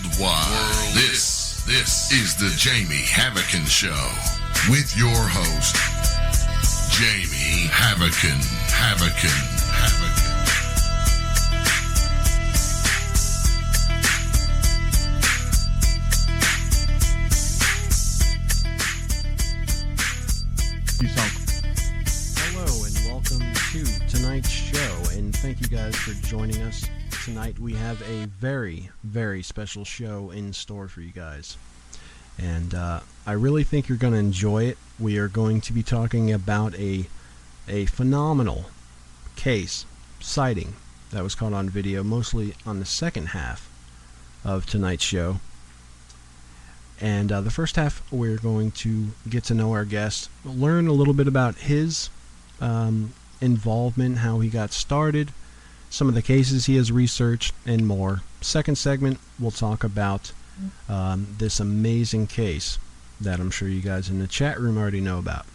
worldwide. This is the Jamie Havican Show with your host, Jamie Havican. Hello and welcome to tonight's show, and thank you guys for joining us. Tonight we have a very, very special show in store for you guys, and I really think you're going to enjoy it. We are going to be talking about a phenomenal case sighting that was caught on video, mostly on the second half of tonight's show. And the first half, we're going to get to know our guest, learn a little bit about his involvement, how he got started, some of the cases he has researched, and more. Second segment, we'll talk about this amazing case that I'm sure you guys in the chat room already know about.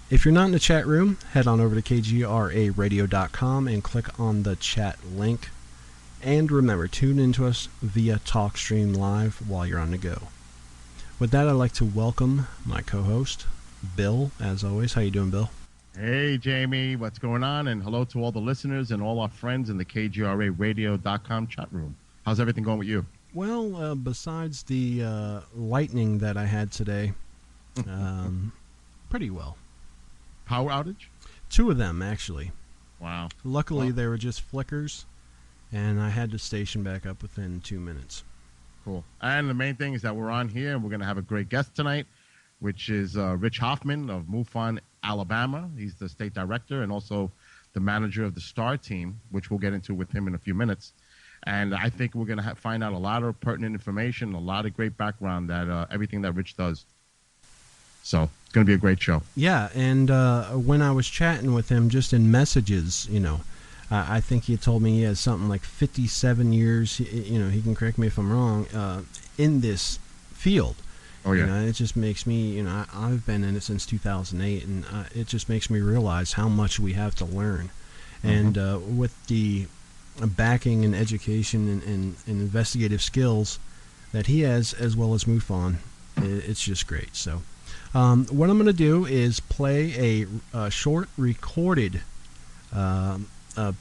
If you're not in the chat room, head on over to kgraradio.com and click on the chat link. And remember, tune into us via TalkStream Live while you're on the go. With that, I'd like to welcome my co-host, Bill, as always. How you doing, Bill? Hey, Jamie. What's going on? And hello to all the listeners and all our friends in the kgraradio.com chat room. How's everything going with you? Well, besides the lightning that I had today, pretty well. Power outage? 2 of them, actually. Wow. Luckily, they were just flickers, and I had the station back up within 2 minutes. Cool. And the main thing is that we're on here, and we're going to have a great guest tonight, which is Rich Hoffman of MUFON, Alabama. He's the state director and also the manager of the STAR team, which we'll get into with him in a few minutes. And I think we're going to find out a lot of pertinent information, a lot of great background, that everything that Rich does. So it's going to be a great show. Yeah, and when I was chatting with him just in messages, I think he told me he has something like 57 years, he can correct me if I'm wrong, in this field. Oh, yeah. It just makes me, I've been in it since 2008, and it just makes me realize how much we have to learn. Mm-hmm. And with the backing and education and investigative skills that he has, as well as MUFON, it's just great. So what I'm going to do is play a short recorded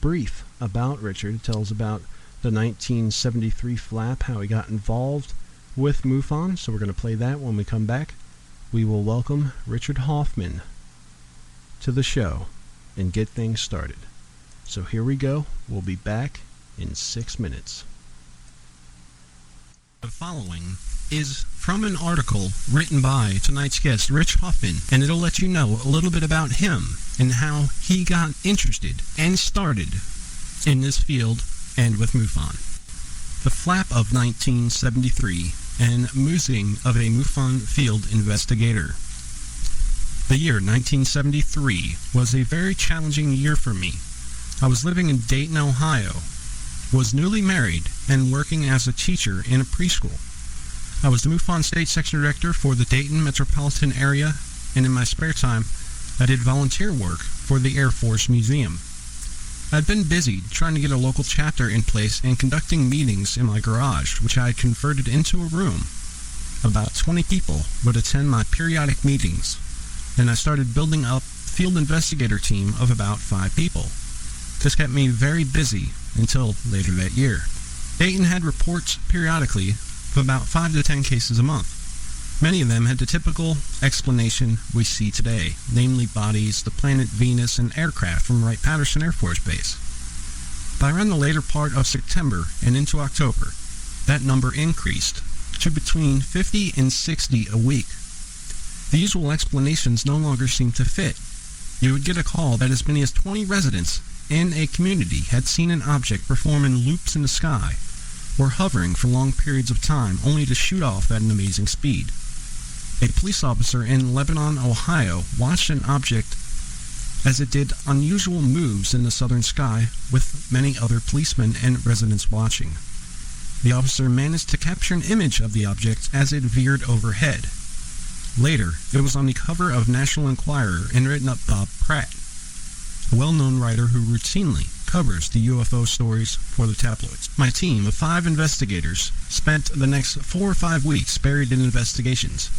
brief about Richard. It tells about the 1973 flap, how he got involved with MUFON. So we're going to play that. When we come back, we will welcome Richard Hoffman to the show and get things started. So here we go. We'll be back in 6 minutes. The following is from an article written by tonight's guest, Rich Hoffman, and it'll let you know a little bit about him and how he got interested and started in this field and with MUFON. The flap of 1973 and musing of a MUFON field investigator. The year 1973 was a very challenging year for me. I was living in Dayton, Ohio, was newly married, and working as a teacher in a preschool. I was the MUFON State Section Director for the Dayton metropolitan area, and in my spare time, I did volunteer work for the Air Force Museum. I'd been busy trying to get a local chapter in place and conducting meetings in my garage, which I had converted into a room. About 20 people would attend my periodic meetings, and I started building up a field investigator team of about 5 people. This kept me very busy until later that year. Dayton had reports periodically of about 5 to 10 cases a month. Many of them had the typical explanation we see today, namely bodies, the planet Venus, and aircraft from Wright-Patterson Air Force Base. By around the later part of September and into October, that number increased to between 50 and 60 a week. The usual explanations no longer seemed to fit. You would get a call that as many as 20 residents in a community had seen an object performing loops in the sky, or hovering for long periods of time only to shoot off at an amazing speed. A police officer in Lebanon, Ohio, watched an object as it did unusual moves in the southern sky with many other policemen and residents watching. The officer managed to capture an image of the object as it veered overhead. Later, it was on the cover of National Enquirer and written up Bob Pratt, a well-known writer who routinely covers the UFO stories for the tabloids. My team of 5 investigators spent the next 4 or 5 weeks buried in investigations.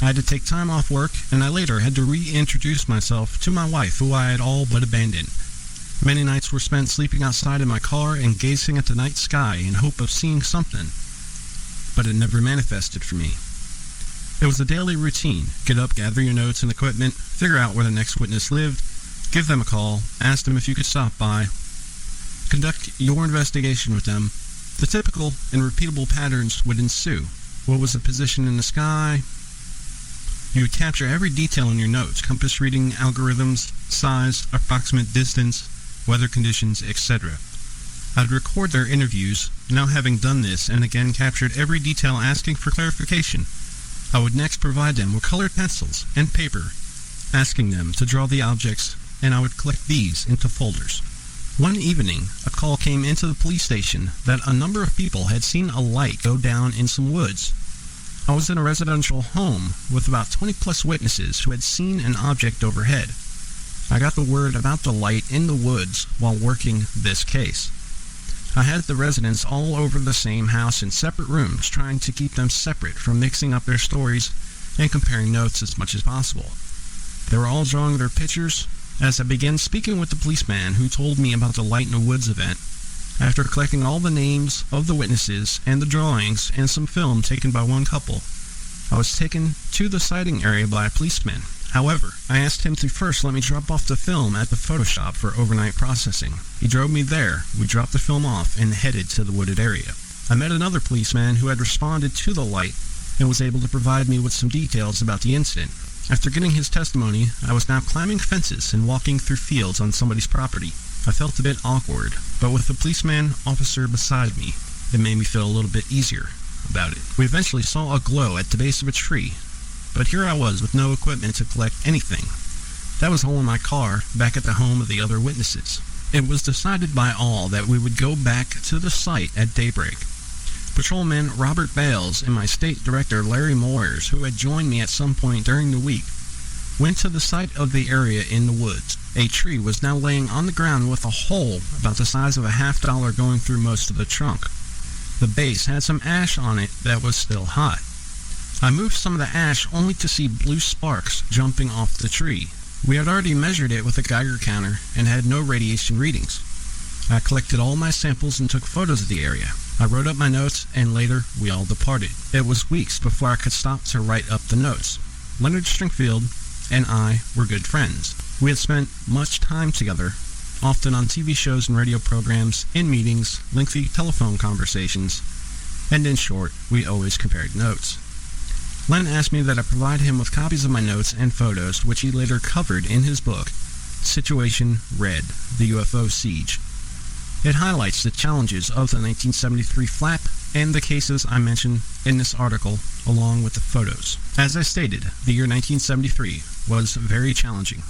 I had to take time off work, and I later had to reintroduce myself to my wife, who I had all but abandoned. Many nights were spent sleeping outside in my car and gazing at the night sky in hope of seeing something, but it never manifested for me. It was a daily routine. Get up, gather your notes and equipment, figure out where the next witness lived, give them a call, ask them if you could stop by, conduct your investigation with them. The typical and repeatable patterns would ensue. What was the position in the sky? You would capture every detail in your notes, compass reading, algorithms, size, approximate distance, weather conditions, etc. I'd record their interviews. Now having done this and again captured every detail asking for clarification, I would next provide them with colored pencils and paper, asking them to draw the objects, and I would collect these into folders. One evening, a call came into the police station that a number of people had seen a light go down in some woods. I was in a residential home with about 20 plus witnesses who had seen an object overhead. I got the word about the light in the woods while working this case. I had the residents all over the same house in separate rooms, trying to keep them separate from mixing up their stories and comparing notes as much as possible. They were all drawing their pictures as I began speaking with the policeman who told me about the light in the woods event. After collecting all the names of the witnesses and the drawings and some film taken by one couple, I was taken to the sighting area by a policeman. However, I asked him to first let me drop off the film at the photo shop for overnight processing. He drove me there, we dropped the film off, and headed to the wooded area. I met another policeman who had responded to the light and was able to provide me with some details about the incident. After getting his testimony, I was now climbing fences and walking through fields on somebody's property. I felt a bit awkward, but with the policeman officer beside me, it made me feel a little bit easier about it. We eventually saw a glow at the base of a tree, but here I was with no equipment to collect anything. That was all in my car, back at the home of the other witnesses. It was decided by all that we would go back to the site at daybreak. Patrolman Robert Bales and my state director Larry Moyers, who had joined me at some point during the week, went to the site of the area in the woods. A tree was now laying on the ground with a hole about the size of a $50 going through most of the trunk. The base had some ash on it that was still hot. I moved some of the ash only to see blue sparks jumping off the tree. We had already measured it with a Geiger counter and had no radiation readings. I collected all my samples and took photos of the area. I wrote up my notes, and later we all departed. It was weeks before I could stop to write up the notes. Leonard Stringfield and I were good friends. We had spent much time together, often on TV shows and radio programs, in meetings, lengthy telephone conversations, and in short, we always compared notes. Len asked me that I provide him with copies of my notes and photos, which he later covered in his book, Situation Red, The UFO Siege. It highlights the challenges of the 1973 flap and the cases I mentioned in this article, along with the photos. As I stated, the year 1973 was very challenging.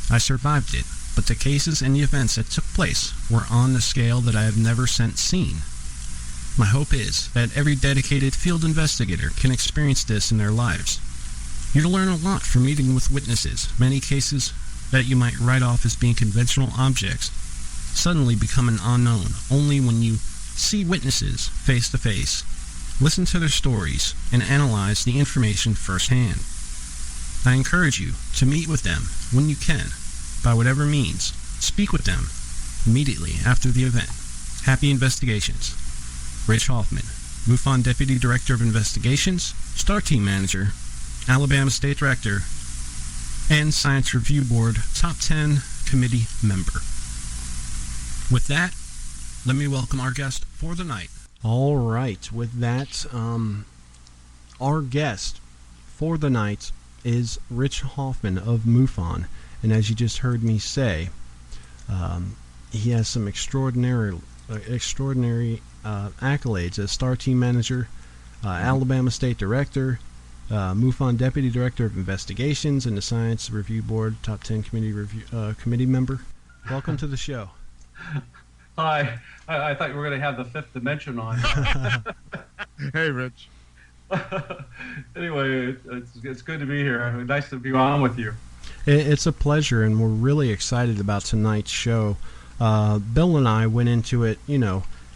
I survived it, but the cases and the events that took place were on a scale that I have never since seen. My hope is that every dedicated field investigator can experience this in their lives. You'll learn a lot from meeting with witnesses. Many cases that you might write off as being conventional objects suddenly become an unknown only when you see witnesses face to face, listen to their stories, and analyze the information firsthand. I encourage you to meet with them when you can, by whatever means. Speak with them immediately after the event. Happy investigations. Rich Hoffman, MUFON Deputy Director of Investigations, STAR Team Manager, Alabama State Director, and Science Review Board Top 10 Committee Member. With that, let me welcome our guest for the night. All right, with that, our guest for the night is Rich Hoffman of MUFON, and as you just heard me say, he has some extraordinary accolades as STAR Team Manager, Alabama State Director, MUFON Deputy Director of Investigations, and the Science Review Board Top 10 Committee Member. Welcome to the show. Hi. I thought you were going to have the fifth dimension on. Hey, Rich. Anyway, it's good to be here. Nice to be on with you. It's a pleasure, and we're really excited about tonight's show. Bill and I went into it,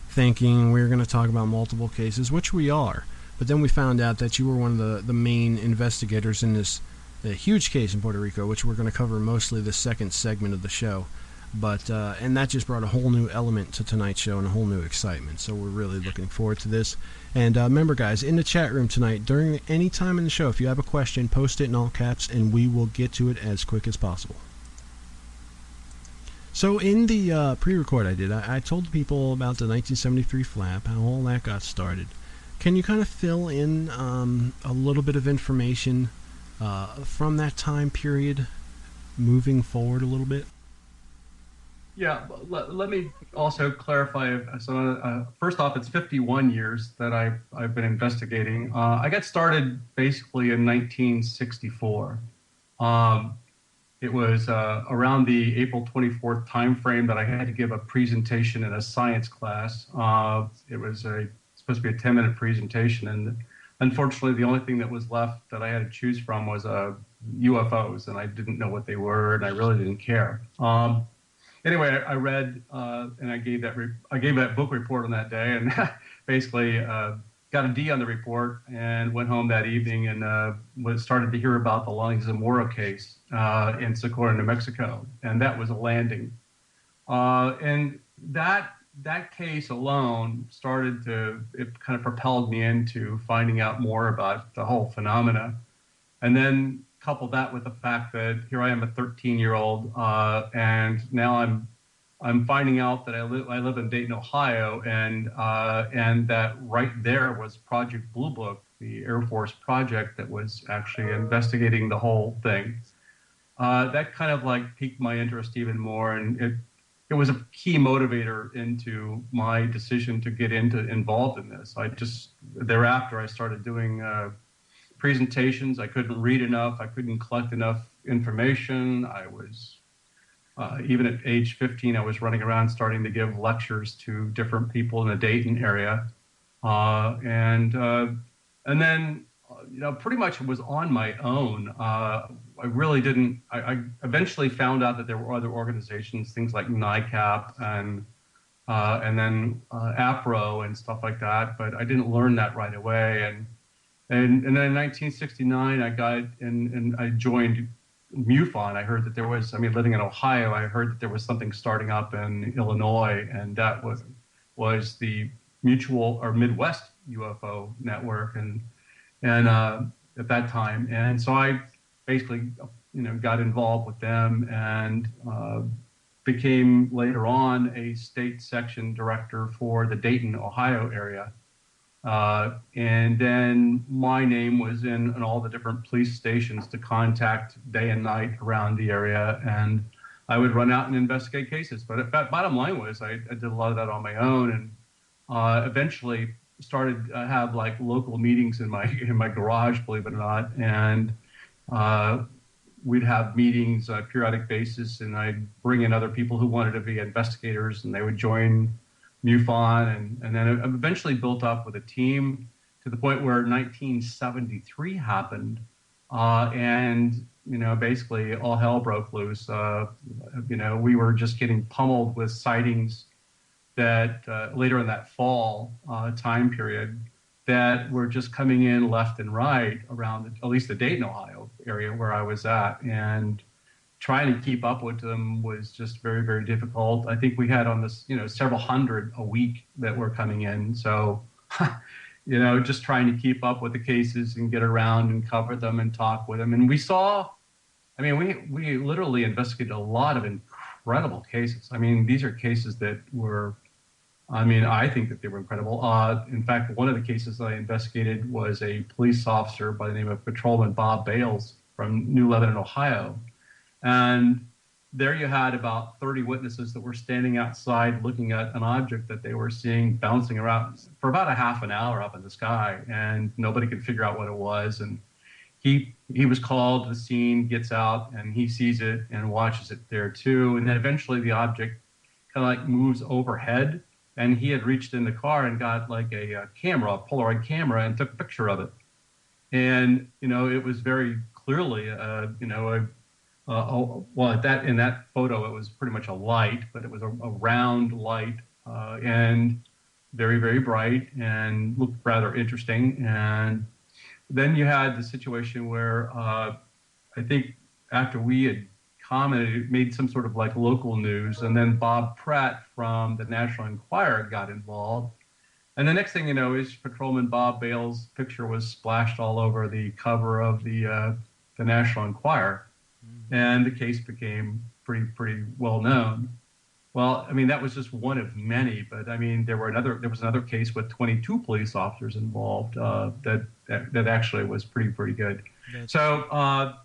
thinking we were going to talk about multiple cases, which we are. But then we found out that you were one of the main investigators in this huge case in Puerto Rico, which we're going to cover mostly the second segment of the show. But and that just brought a whole new element to tonight's show and a whole new excitement. So we're really looking forward to this. And remember, guys, in the chat room tonight, during any time in the show, if you have a question, post it in all caps, and we will get to it as quick as possible. So in the pre-record I did, I told people about the 1973 flap, how all that got started. Can you kind of fill in a little bit of information from that time period, moving forward a little bit? Yeah, let me also clarify. So first off, it's 51 years that I've been investigating. I got started basically in 1964. It was around the April 24th time frame that I had to give a presentation in a science class. It was supposed to be a 10-minute presentation, and unfortunately, the only thing that was left that I had to choose from was UFOs, and I didn't know what they were, and I really didn't care. Anyway, I read and I gave that book report on that day, and basically got a D on the report, and went home that evening and started to hear about the Lonnie Zamora case in Socorro, New Mexico, and that was a landing. And that case alone it kind of propelled me into finding out more about the whole phenomena, and then couple that with the fact that here I am, a 13-year-old, and now I'm finding out that I live in Dayton, Ohio, and that right there was Project Blue Book, the Air Force project that was actually investigating the whole thing. That kind of like piqued my interest even more, and it was a key motivator into my decision to get involved in this. Thereafter I started doing presentations. I couldn't read enough. I couldn't collect enough information. I was, even at age 15, I was running around starting to give lectures to different people in the Dayton area. And then, pretty much it was on my own. I really didn't, I eventually found out that there were other organizations, things like NICAP and then APRO and stuff like that, but I didn't learn that right away. And then in 1969, I joined MUFON. I heard that there was, living in Ohio, I heard that there was something starting up in Illinois, and that was the Mutual or Midwest UFO Network, and at that time. And so I basically, got involved with them and became later on a state section director for the Dayton, Ohio area. And then my name was in all the different police stations to contact day and night around the area, and I would run out and investigate cases. But bottom line was I did a lot of that on my own, and eventually started to have like local meetings in my garage, believe it or not, and we'd have meetings on a periodic basis, and I'd bring in other people who wanted to be investigators, and they would join MUFON, and then it eventually built up with a team to the point where 1973 happened, and basically all hell broke loose. We were just getting pummeled with sightings that later in that fall time period that were just coming in left and right around at least the Dayton, Ohio area where I was at, and trying to keep up with them was just very, very difficult. I think we had on this, several hundred a week that were coming in. So, just trying to keep up with the cases and get around and cover them and talk with them. And we literally investigated a lot of incredible cases. These are cases that were, I think that they were incredible. In fact, one of the cases that I investigated was a police officer by the name of Patrolman Bob Bales from New Lebanon, Ohio. And there you had about 30 witnesses that were standing outside looking at an object that they were seeing bouncing around for about a half an hour up in the sky, and nobody could figure out what it was. And he was called to the scene, gets out, and he sees it and watches it there too. And then eventually the object kind of like moves overhead, and he had reached in the car and got like a camera, a Polaroid camera, and took a picture of it. And, it was very clearly, well, in that photo, it was pretty much a light, but it was a round light and very, very bright and looked rather interesting. And then you had the situation where I think after we had commented, it made some sort of like local news, and then Bob Pratt from the National Enquirer got involved. And the next thing you know is Patrolman Bob Bale's picture was splashed all over the cover of the National Enquirer, and the case became pretty well known. Well, I mean, that was just one of many, but I mean, there was another case with 22 police officers involved that actually was pretty good. So,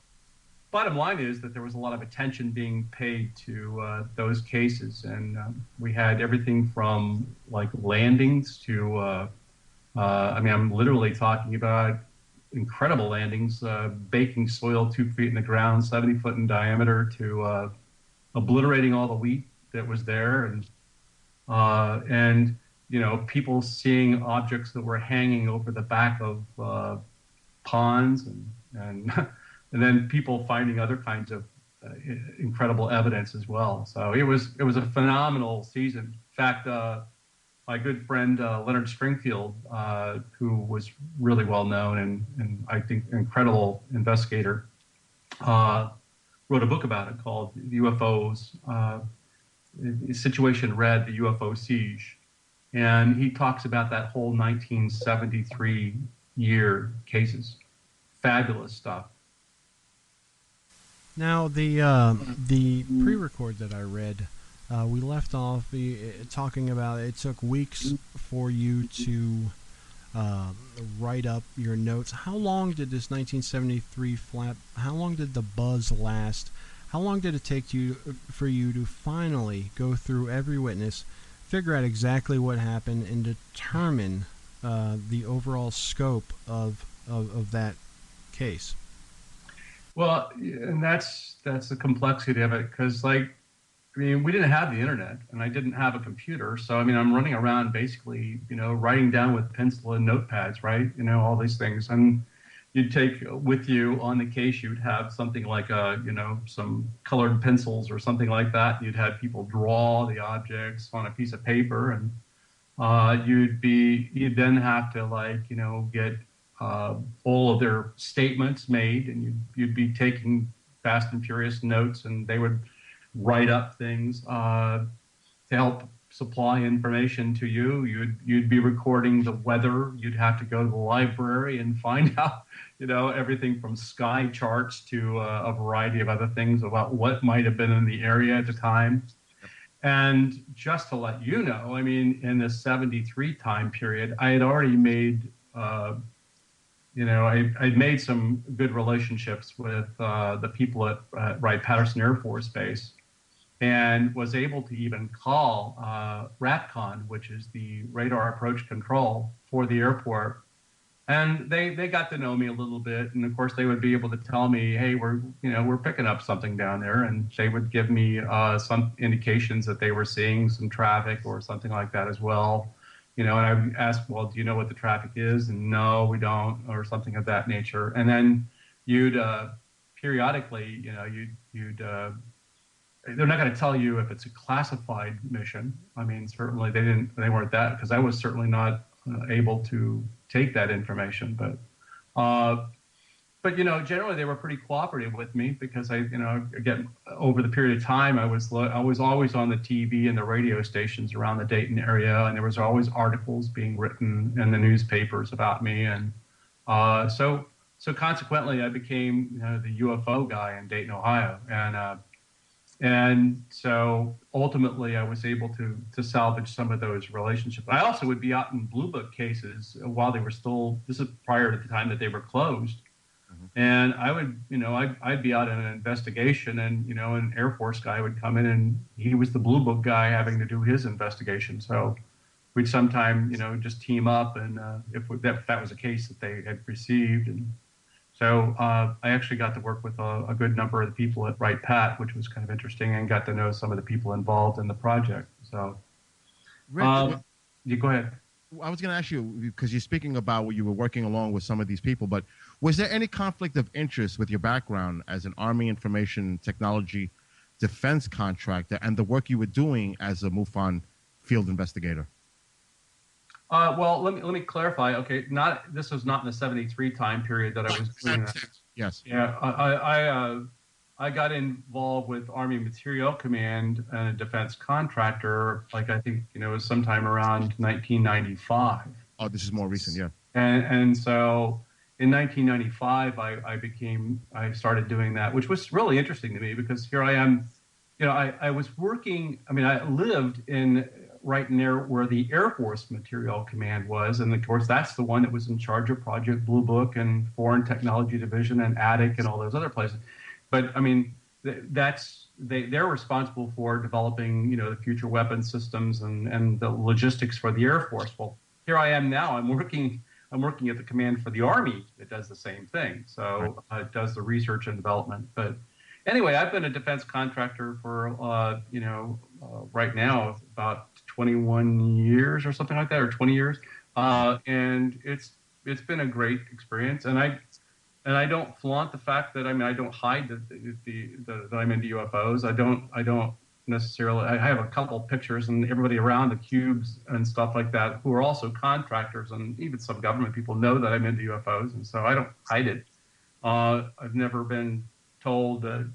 bottom line is that there was a lot of attention being paid to those cases, and we had everything from like landings to, I mean, I'm literally talking about incredible landings, baking soil 2 feet in the ground, 70 foot in diameter, to obliterating all the wheat that was there, and you know, people seeing objects that were hanging over the back of ponds, and and then people finding other kinds of incredible evidence as well. So it was a phenomenal season. In fact, my good friend Leonard Stringfield, who was really well known and I think an incredible investigator, wrote a book about it called UFOs. Situation Red, the UFO Siege. And he talks about that whole 1973 year cases. Fabulous stuff. Now, the pre-record that I read, we left off talking about it took weeks for you to write up your notes. How long did this 1973 flap, how long did the buzz last? How long did it take for you to finally go through every witness, figure out exactly what happened, and determine the overall scope of that case? Well, and that's the complexity of it, because like, I mean, we didn't have the internet, and I didn't have a computer, so I mean, I'm running around basically, you know, writing down with pencil and notepads, right? You know, all these things, and you'd take with you on the case, you'd have something like you know, some colored pencils or something like that. You'd have people draw the objects on a piece of paper, and you'd then have to, like, you know, get all of their statements made, and you'd be taking fast and furious notes, and they would write up things to help supply information to you. You'd be recording the weather. You'd have to go to the library and find out, you know, everything from sky charts to a variety of other things about what might have been in the area at the time. And just to let you know, I mean, in the 73 time period, I had already made, you know, I'd made some good relationships with the people at Wright-Patterson Air Force Base, and was able to even call RAPCON, which is the radar approach control for the airport. And they got to know me a little bit, and of course they would be able to tell me, hey, we're picking up something down there, and they would give me some indications that they were seeing some traffic or something like that as well. You know, and I would ask, well, do you know what the traffic is? And no, we don't, or something of that nature. And then you'd periodically, you know, they're not going to tell you if it's a classified mission. I mean, certainly they weren't that, because I was certainly not able to take that information. But you know, generally they were pretty cooperative with me, because again, over the period of time, I was always on the TV and the radio stations around the Dayton area, and there was always articles being written in the newspapers about me, and so consequently, I became, you know, the UFO guy in Dayton, Ohio, and so ultimately, I was able to salvage some of those relationships. I also would be out in Blue Book cases while they were still. This is prior to the time that they were closed. And I would, you know, I'd be out in an investigation, and, you know, an Air Force guy would come in, and he was the Blue Book guy having to do his investigation. So we'd sometime, you know, just team up, and if that was a case that they had received. And so I actually got to work with a good number of the people at Wright Pat, which was kind of interesting, and got to know some of the people involved in the project. So, Rich, you go ahead. I was going to ask you, because you're speaking about what you were working along with some of these people, but Was there any conflict of interest with your background as an Army Information Technology defense contractor and the work you were doing as a MUFON field investigator? Well, let me clarify. Okay, this was not in the '73 time period that I was doing that. Yes. Yeah, I got involved with Army Materiel Command and a defense contractor, like I think it was sometime around 1995. Oh, this is more recent, yeah. And so in 1995, I started doing that, which was really interesting to me because here I am, I was working. I mean, I lived right near where the Air Force Materiel Command was, and of course that's the one that was in charge of Project Blue Book and Foreign Technology Division and ATIC and all those other places. But I mean, they're responsible for developing the future weapon systems and the logistics for the Air Force. Well, here I am now. I'm working at the command for the Army that does the same thing. So it does the research and development. But anyway, I've been a defense contractor for right now about 21 years or something like that, or 20 years, and it's been a great experience. And I don't flaunt the fact that I don't hide that I'm into UFOs. I don't necessarily. I have a couple of pictures, and everybody around the cubes and stuff like that who are also contractors and even some government people know that I'm into UFOs, and so I don't hide it. I've never been told that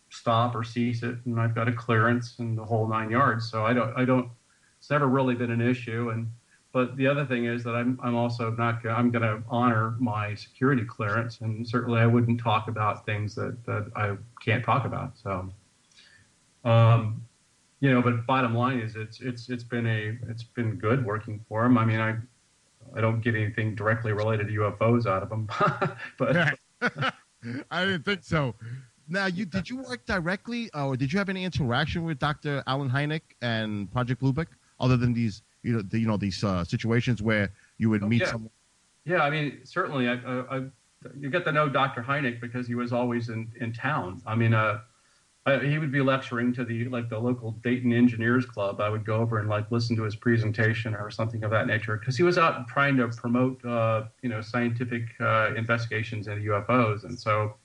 stop or cease it, and I've got a clearance and the whole 9 yards. So I don't. It's never really been an issue. But the other thing is that I'm also not. I'm going to honor my security clearance, and certainly I wouldn't talk about things that I can't talk about. So, but bottom line is it's been good working for them. I mean, I don't get anything directly related to UFOs out of them, but I didn't think so. Now, did you work directly, or did you have any interaction with Dr. Alan Hynek and Project Blue Book, other than these, these situations where you would meet someone? Yeah, I mean, certainly, you get to know Dr. Hynek because he was always in town. I mean, he would be lecturing to the local Dayton Engineers Club. I would go over and listen to his presentation or something of that nature because he was out trying to promote, scientific investigations into UFOs, and so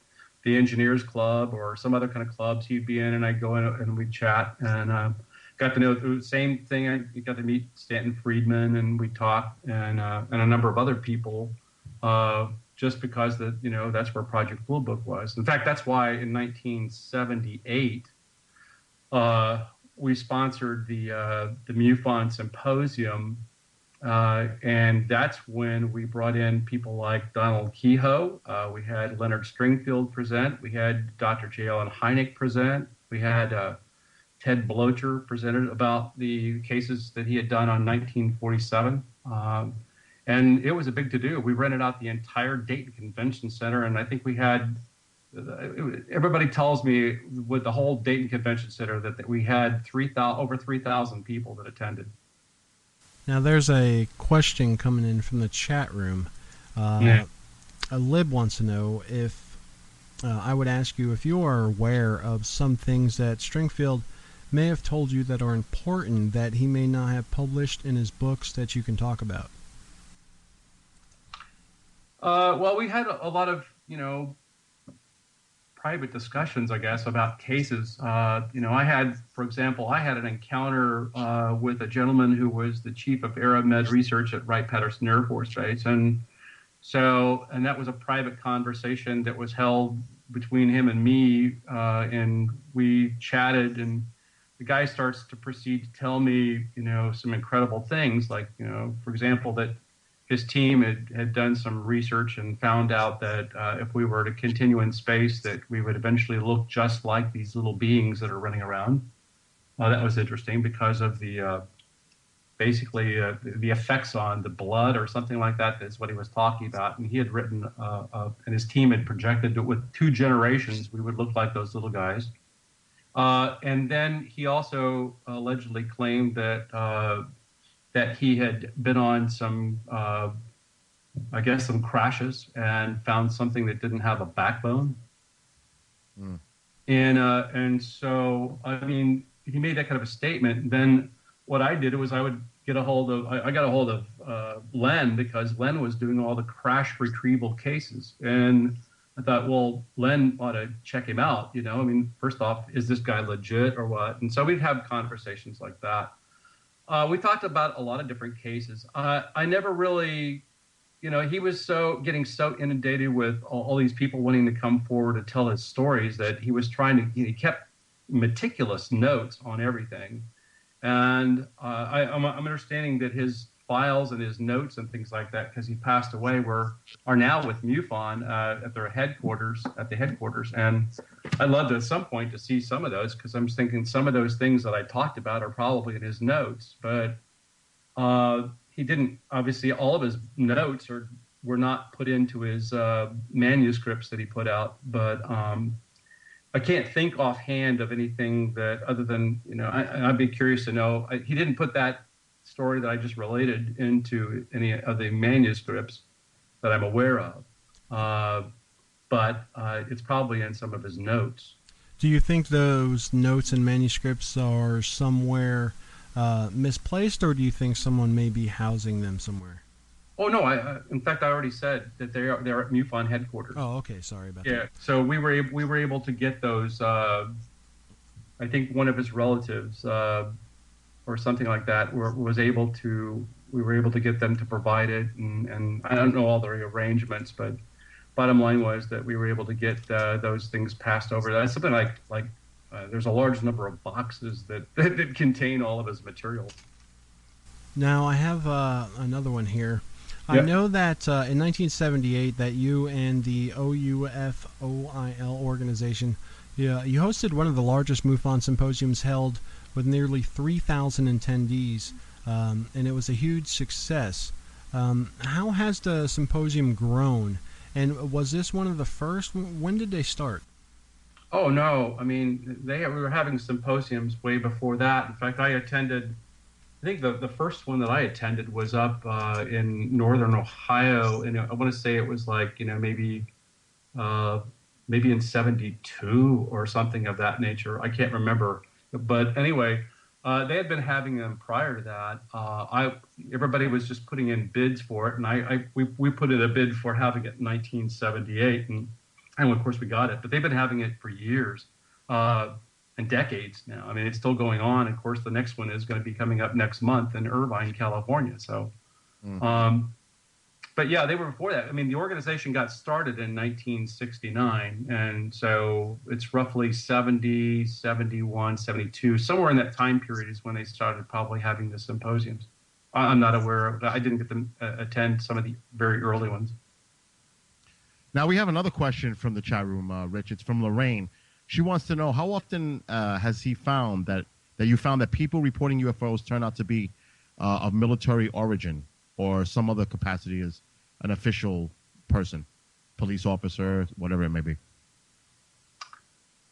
the Engineers Club or some other kind of clubs he'd be in, and I'd go in and we'd chat and got to know the same thing. I got to meet Stanton Friedman, and we talked, and a number of other people, just because that's where Project Blue Book was. In fact, that's why in 1978 we sponsored the MUFON Symposium. And that's when we brought in people like Donald Kehoe. We had Leonard Stringfield present. We had Dr. J. Allen Hynek present. We had Ted Blocher presented about the cases that he had done on 1947. And it was a big to-do. We rented out the entire Dayton Convention Center, and I think we had, everybody tells me with the whole Dayton Convention Center that we had over 3,000 people that attended. Now, there's a question coming in from the chat room. A Lib wants to know if I would ask you if you are aware of some things that Stringfield may have told you that are important that he may not have published in his books that you can talk about. Well, we had a lot of, private discussions, I guess, about cases. For example, I had an encounter with a gentleman who was the chief of AeroMed research at Wright-Patterson Air Force Base. And that was a private conversation that was held between him and me, and we chatted, and the guy starts to proceed to tell me, some incredible things, like, for example, that his team had done some research and found out that if we were to continue in space, that we would eventually look just like these little beings that are running around. That was interesting because of the the effects on the blood or something like that. That's what he was talking about. And he had written, and his team had projected that with 2 generations, we would look like those little guys. And then he also allegedly claimed that he had been on some, some crashes and found something that didn't have a backbone. And so, I mean, he made that kind of a statement. Then what I did was I would get a hold of, I got a hold of Len, because Len was doing all the crash retrieval cases. And I thought, well, Len ought to check him out. I mean, first off, is this guy legit or what? And so we'd have conversations like that. We talked about a lot of different cases. I never really, he was getting so inundated with all these people wanting to come forward to tell his stories that he was he kept meticulous notes on everything. And I'm understanding that his files and his notes and things like that, because he passed away, are now with MUFON at the headquarters. And I'd love to at some point to see some of those, because I'm thinking some of those things that I talked about are probably in his notes. But he didn't, obviously, all of his notes were not put into his manuscripts that he put out. But I can't think offhand of anything that, other than, I'd be curious to know. He didn't put that story that I just related into any of the manuscripts that I'm aware of. But it's probably in some of his notes. Do you think those notes and manuscripts are somewhere misplaced, or do you think someone may be housing them somewhere? Oh no! In fact, I already said that they're at MUFON headquarters. Oh, okay. Sorry about that. Yeah. So we were able to get those. I think one of his relatives, or something like that, we were able to get them to provide it, and I don't know all the arrangements, but bottom line was that we were able to get those things passed over. That's something like there's a large number of boxes that contain all of his material. Now I have another one here. Yep. I know that in 1978 that you and the OUFOIL organization, you hosted one of the largest MUFON symposiums held with nearly 3,000 attendees, and it was a huge success. How has the symposium grown, and was this one of the first? When did they start? Oh, no. I mean, we were having symposiums way before that. In fact, I think the first one that I attended was up in northern Ohio, and I want to say it was like, maybe in 72 or something of that nature. I can't remember. But anyway, they had been having them prior to that. Everybody was just putting in bids for it, and we put in a bid for having it in 1978, and of course we got it. But they've been having it for years and decades now. I mean, it's still going on. Of course, the next one is going to be coming up next month in Irvine, California. So, but yeah, they were before that. I mean, the organization got started in 1969, and so it's roughly 70, 71, 72, somewhere in that time period is when they started probably having the symposiums. I'm not aware of that. I didn't get to attend some of the very early ones. Now we have another question from the chat room, Rich. It's from Lorraine. She wants to know, how often has he found that you found that people reporting UFOs turn out to be of military origin or some other capacity as an official person, police officer, whatever it may be?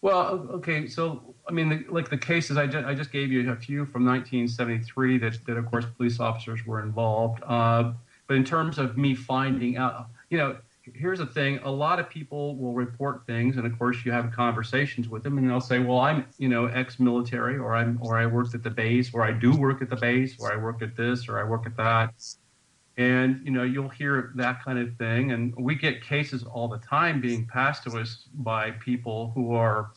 Well, okay, so I mean, the cases I just gave you a few from 1973 that of course police officers were involved. But in terms of me finding out, here's the thing: a lot of people will report things, and of course you have conversations with them, and they'll say, "Well, I'm ex-military, or I worked at the base, or I do work at the base, or I work at this, or I work at that." And, you'll hear that kind of thing. And we get cases all the time being passed to us by people who are,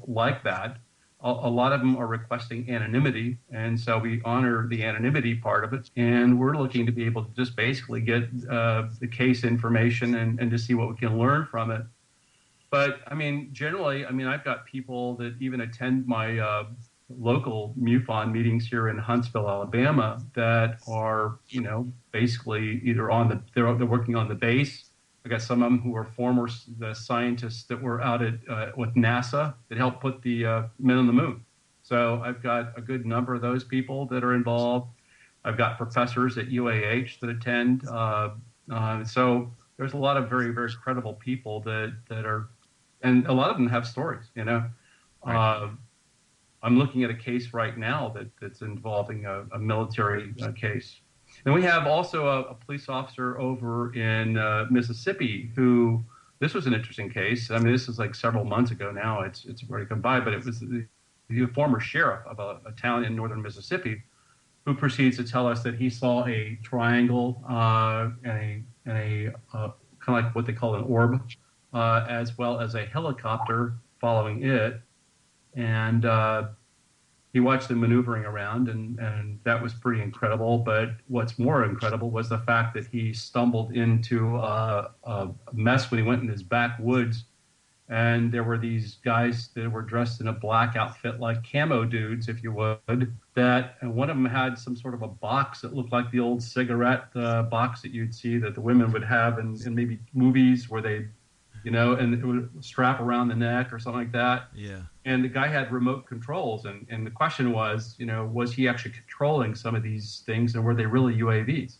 like that. A lot of them are requesting anonymity. And so we honor the anonymity part of it. And we're looking to be able to just basically get the case information and to see what we can learn from it. But, I mean, generally, I've got people that even attend my local MUFON meetings here in Huntsville, Alabama, that are, basically either they're working on the base. I got some of them who are former scientists that were out with NASA that helped put the men on the moon. So I've got a good number of those people that are involved. I've got professors at UAH that attend. So there's a lot of very, very credible people that are, and a lot of them have stories, Right. I'm looking at a case right now that's involving a military case. And we have also a police officer over in Mississippi who, this was an interesting case. This is like several months ago now. It's already come by, but it was the a former sheriff of a town in northern Mississippi, who proceeds to tell us that he saw a triangle and a kind of like what they call an orb, as well as a helicopter following it. And he watched them maneuvering around, and that was pretty incredible. But what's more incredible was the fact that he stumbled into a mess when he went in his backwoods, and there were these guys that were dressed in a black outfit, like camo dudes, if you would, that and one of them had some sort of a box that looked like the old cigarette box that you'd see that the women would have in maybe movies where they, and it would strap around the neck or something like that. Yeah. And the guy had remote controls. And the question was, was he actually controlling some of these things, and were they really UAVs?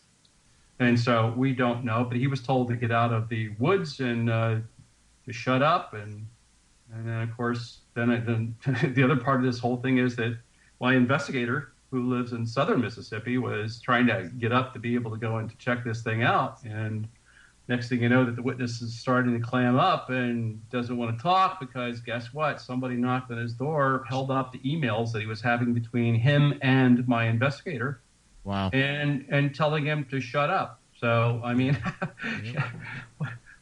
And so we don't know, but he was told to get out of the woods and to shut up. And then, of course, then the other part of this whole thing is that my investigator, who lives in southern Mississippi, was trying to get up to be able to go and to check this thing out. And next thing you know, that the witness is starting to clam up and doesn't want to talk because guess what? Somebody knocked on his door, held up the emails that he was having between him and my investigator. Wow. And telling him to shut up. So, I mean,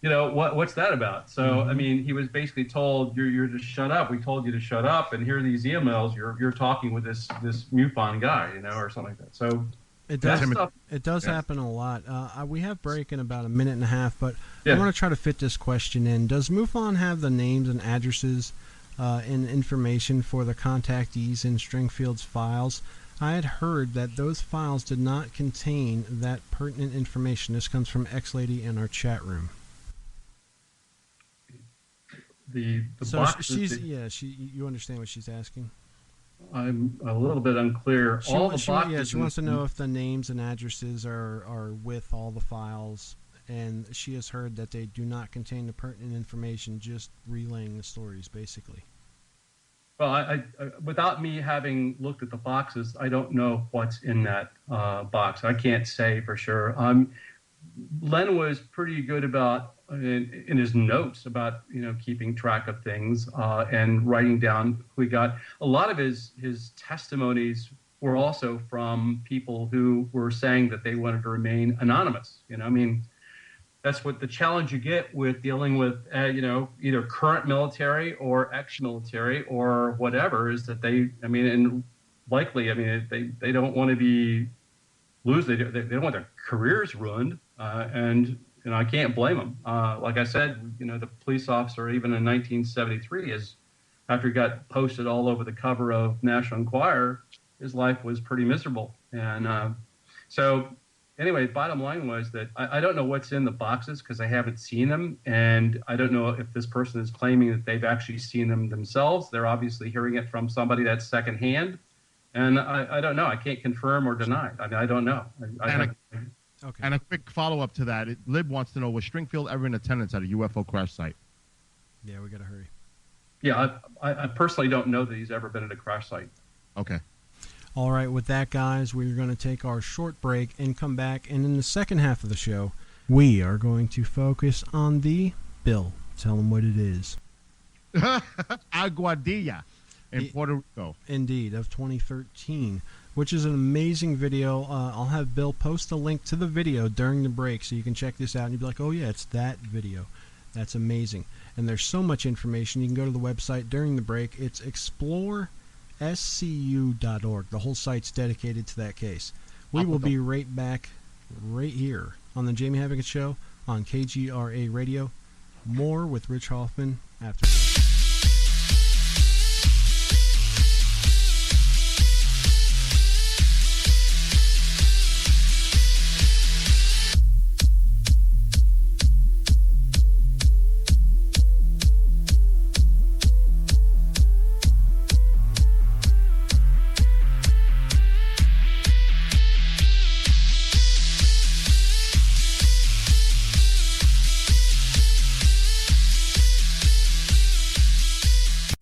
what's that about? So, I mean, he was basically told, you're to shut up. We told you to shut up, and here are these emails. You're talking with this MUFON guy, or something like that. So it does happen a lot. We have break in about a minute and a half, but I want to try to fit this question in. Does MUFON have the names and addresses and information for the contactees in Stringfield's files? I had heard that those files did not contain that pertinent information. This comes from X-Lady in our chat room. The so boxes. You understand what she's asking? I'm a little bit unclear. She wants to know if the names and addresses are with all the files, and she has heard that they do not contain the pertinent information, just relaying the stories, basically. Well, I without me having looked at the boxes, I don't know what's in that box. I can't say for sure. Len was pretty good about in his notes about keeping track of things and writing down who he got. A lot of his testimonies were also from people who were saying that they wanted to remain anonymous. That's what the challenge you get with dealing with either current military or ex-military or whatever is that they don't want to be lose. They don't want their careers ruined, and I can't blame them. Like I said, the police officer, even in 1973, after he got posted all over the cover of National Enquirer, his life was pretty miserable. And so anyway, bottom line was that I don't know what's in the boxes because I haven't seen them, and I don't know if this person is claiming that they've actually seen them themselves. They're obviously hearing it from somebody that's secondhand. And I don't know. I can't confirm or deny. I don't know. Okay. And a quick follow-up to that. Lib wants to know, was Stringfield ever in attendance at a UFO crash site? Yeah, we got to hurry. Yeah, I personally don't know that he's ever been at a crash site. Okay. All right, with that, guys, we're going to take our short break and come back. And in the second half of the show, we are going to focus on the Bill. Tell them what it is. Aguadilla. In Puerto Rico. Indeed, of 2013, which is an amazing video. I'll have Bill post a link to the video during the break so you can check this out and you'll be like, oh yeah, it's that video. That's amazing. And there's so much information. You can go to the website during the break. It's explorescu.org. The whole site's dedicated to that case. We will be right back right here on the Jamie Havican Show on KGRA Radio. More with Rich Hoffman after this.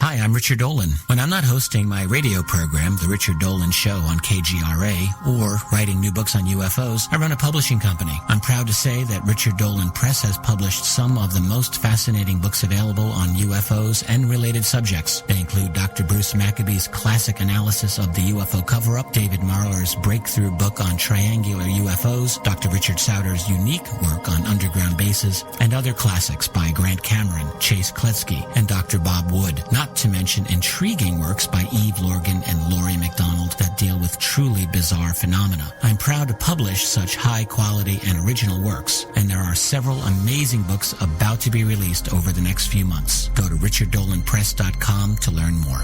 Hi, I'm Richard Dolan. When I'm not hosting my radio program, The Richard Dolan Show on KGRA, or writing new books on UFOs, I run a publishing company. I'm proud to say that Richard Dolan Press has published some of the most fascinating books available on UFOs and related subjects. They include Dr. Bruce Maccabee's classic analysis of the UFO cover-up, David Marler's breakthrough book on triangular UFOs, Dr. Richard Sauter's unique work on underground bases, and other classics by Grant Cameron, Chase Kletsky, and Dr. Bob Wood, not to mention intriguing works by Eve Lorgan and Laurie MacDonald that deal with truly bizarre phenomena. I'm proud to publish such high-quality and original works, and there are several amazing books about to be released over the next few months. Go to richarddolanpress.com to learn more.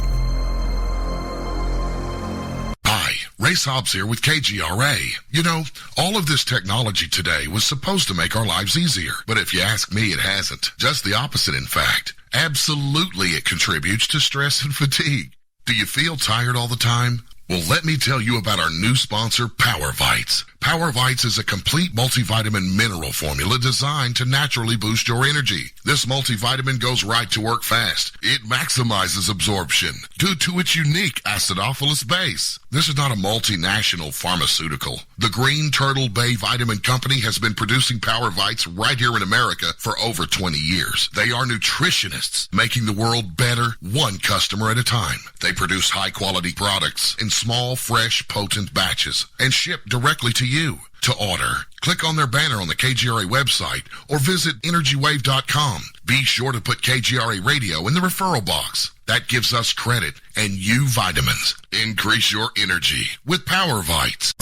Hi, Ray Hobbs here with KGRA. You know, all of this technology today was supposed to make our lives easier, but if you ask me, it hasn't. Just the opposite, in fact. Absolutely, it contributes to stress and fatigue. Do you feel tired all the time? Well, let me tell you about our new sponsor, Power Vites. Power Vites is a complete multivitamin mineral formula designed to naturally boost your energy. This multivitamin goes right to work fast. It maximizes absorption due to its unique acidophilus base. This is not a multinational pharmaceutical. The Green Turtle Bay Vitamin Company has been producing Power Vites right here in America for over 20 years. They are nutritionists, making the world better one customer at a time. They produce high-quality products in small, fresh, potent batches and ship directly to you. To order, click on their banner on the KGRA website or visit energywave.com. Be sure to put KGRA Radio in the referral box. That gives us credit and you vitamins. Increase your energy with Power Vites.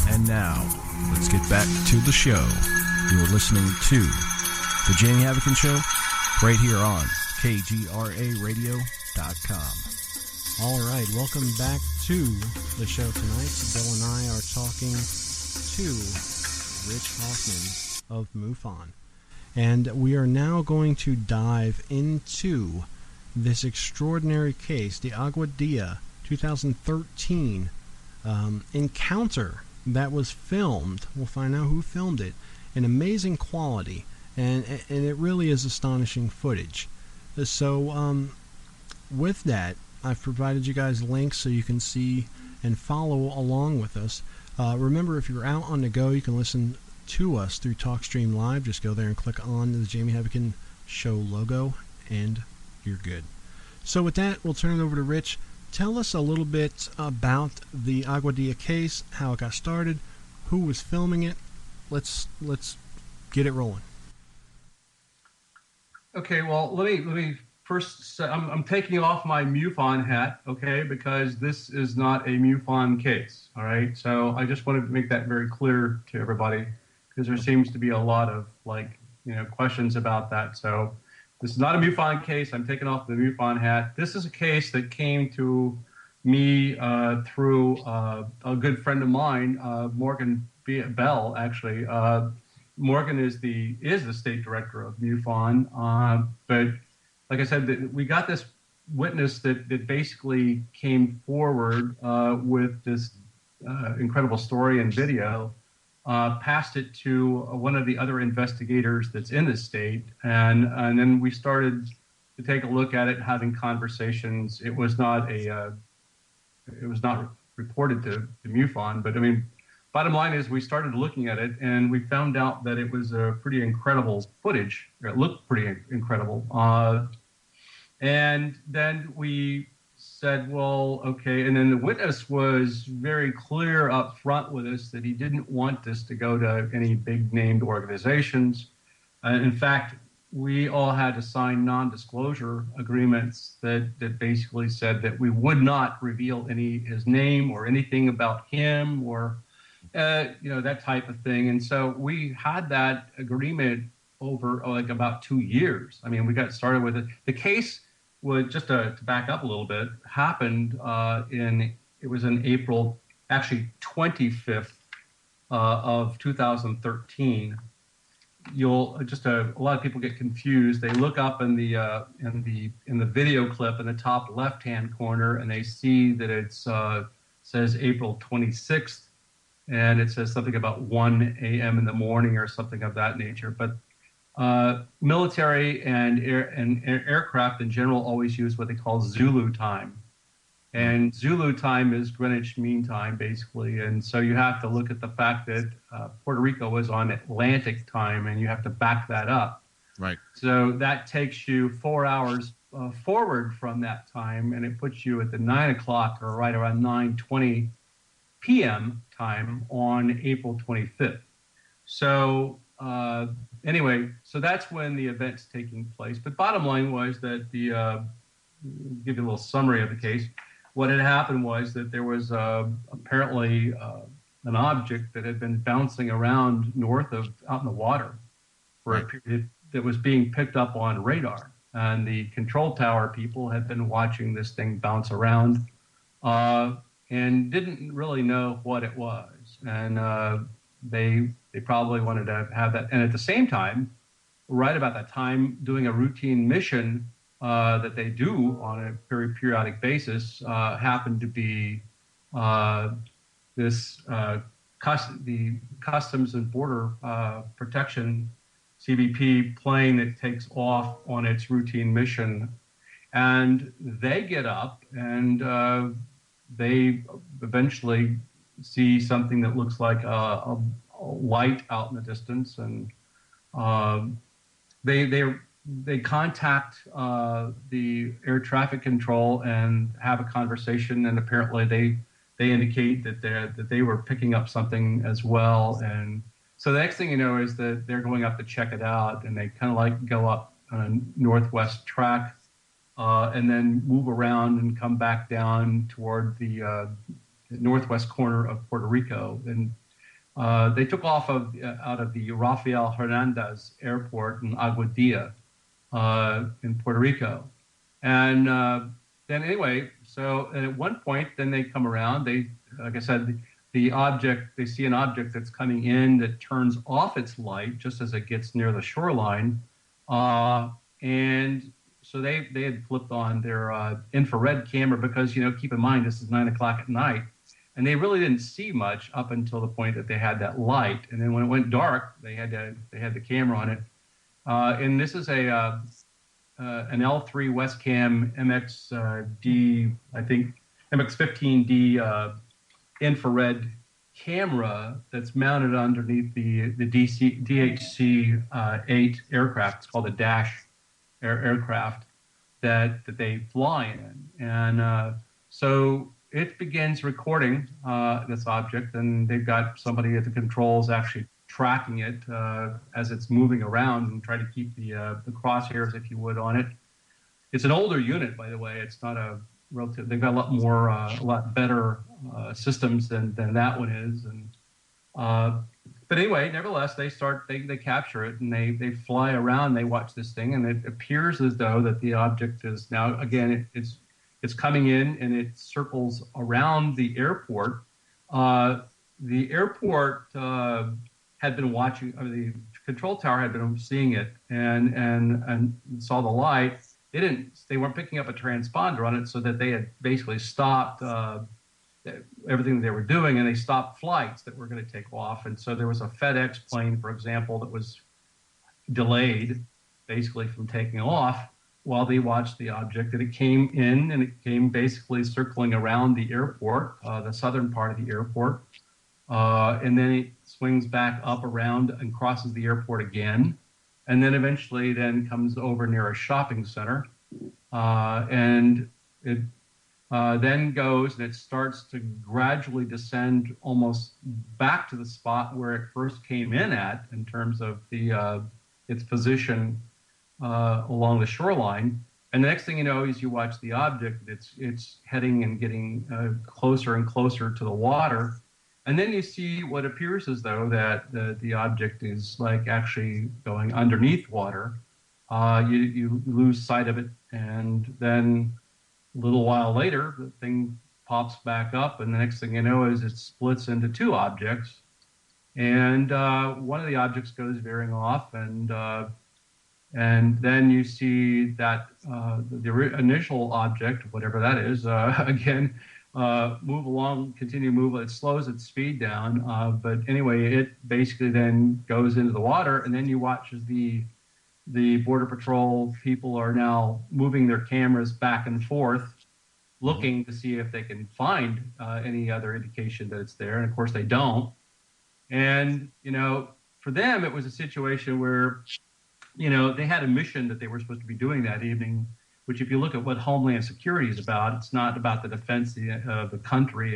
And now, let's get back to the show. You're listening to The Jamie Havican Show, right here on KGRARadio.com. All right, welcome back to the show tonight. Bill and I are talking to Rich Hoffman of MUFON. And we are now going to dive into this extraordinary case, the Agua Dia 2013 encounter that was filmed. We'll find out who filmed it. In amazing quality. And it really is astonishing footage. So with that, I've provided you guys links so you can see and follow along with us. Remember, if you're out on the go, you can listen to us through TalkStream Live. Just go there and click on the Jamie Havican Show logo, and you're good. So with that, we'll turn it over to Rich. Tell us a little bit about the Agua Dia case, how it got started, who was filming it. Let's get it rolling. Okay, well, let me first say, I'm taking off my MUFON hat, okay, because this is not a MUFON case, all right? So I just wanted to make that very clear to everybody, because there seems to be a lot of, questions about that. So this is not a MUFON case. I'm taking off the MUFON hat. This is a case that came to me through a good friend of mine, Morgan Bell, actually. Morgan is the state director of MUFON, but like I said, we got this witness that basically came forward with this incredible story and video, passed it to one of the other investigators that's in the state, and then we started to take a look at it, having conversations. It was not reported to MUFON, but I mean, bottom line is we started looking at it and we found out that it was a pretty incredible footage. It looked pretty incredible. And then we said, well, okay. And then the witness was very clear up front with us that he didn't want this to go to any big named organizations. In fact, we all had to sign non-disclosure agreements that basically said that we would not reveal his name or anything about him or that type of thing. And so we had that agreement over about 2 years. I mean, we got started with it. The case was, just to back up a little bit, happened in April, actually 25th of 2013. A lot of people get confused. They look up in the video clip in the top left-hand corner, and they see that it says April 26th and it says something about 1 a.m. in the morning or something of that nature. But military and aircraft in general always use what they call Zulu time. And Zulu time is Greenwich Mean Time, basically. And so you have to look at the fact that Puerto Rico was on Atlantic time, and you have to back that up. Right. So that takes you 4 hours forward from that time, and it puts you at the 9 o'clock or right around 9:20 p.m. time on April 25th. So anyway, so that's when the event's taking place. But bottom line was that give you a little summary of the case. What had happened was that there was apparently an object that had been bouncing around out in the water for a period that was being picked up on radar. And the control tower people had been watching this thing bounce around and didn't really know what it was. And they probably wanted to have that. And at the same time, right about that time, doing a routine mission that they do on a very periodic basis happened to be the Customs and Border Protection CBP plane that takes off on its routine mission. And they get up and they eventually see something that looks like a light out in the distance, and they contact the air traffic control and have a conversation, and apparently they indicate that they were picking up something as well. And so the next thing you know is that they're going up to check it out, and they kind of like go up on a northwest track and then move around and come back down toward the northwest corner of Puerto Rico. And they took off out of the Rafael Hernandez Airport in Aguadilla in Puerto Rico. And then anyway, so at one point, then they come around. They, like I said, they see an object that's coming in that turns off its light just as it gets near the shoreline. And so they had flipped on their infrared camera because, keep in mind, this is 9 o'clock at night. And they really didn't see much up until the point that they had that light. And then when it went dark, they had the camera on it. And this is an L3 Westcam MXD, I think MX15D infrared camera that's mounted underneath the DHC-8 aircraft. It's called a Dash aircraft that they fly in. And so it begins recording this object, and they've got somebody at the controls actually tracking it as it's moving around and try to keep the crosshairs, if you would, on it. It's an older unit, by the way. It's not a relative. They've got a lot better systems than that one is. And but anyway, nevertheless, they capture it, and they fly around. They watch this thing, and it appears as though that the object is now again it's coming in, and it circles around the airport. The airport had been watching, or the control tower had been seeing it, and saw the light. They weren't picking up a transponder on it, so that they had basically stopped everything they were doing, and they stopped flights that were going to take off. And so there was a FedEx plane, for example, that was delayed basically from taking off while they watched the object. And it came in, and it came basically circling around the airport, the southern part of the airport. And then it swings back up around and crosses the airport again. And then eventually then comes over near a shopping center. And it then goes, and it starts to gradually descend almost back to the spot where it first came in at, in terms of its position along the shoreline. And the next thing you know is you watch the object. It's heading and getting closer and closer to the water. And then you see what appears as though that the object is like actually going underneath water. You lose sight of it, and then a little while later, the thing pops back up, and the next thing you know is it splits into two objects. And one of the objects goes veering off, and then you see that the initial object, whatever that is, again, move along, continue to move. It slows its speed down. But anyway, it basically then goes into the water, and then you watch as the Border Patrol people are now moving their cameras back and forth, looking to see if they can find any other indication that it's there. And of course, they don't. And, for them, it was a situation where, they had a mission that they were supposed to be doing that evening, which if you look at what Homeland Security is about, it's not about the defense of the country.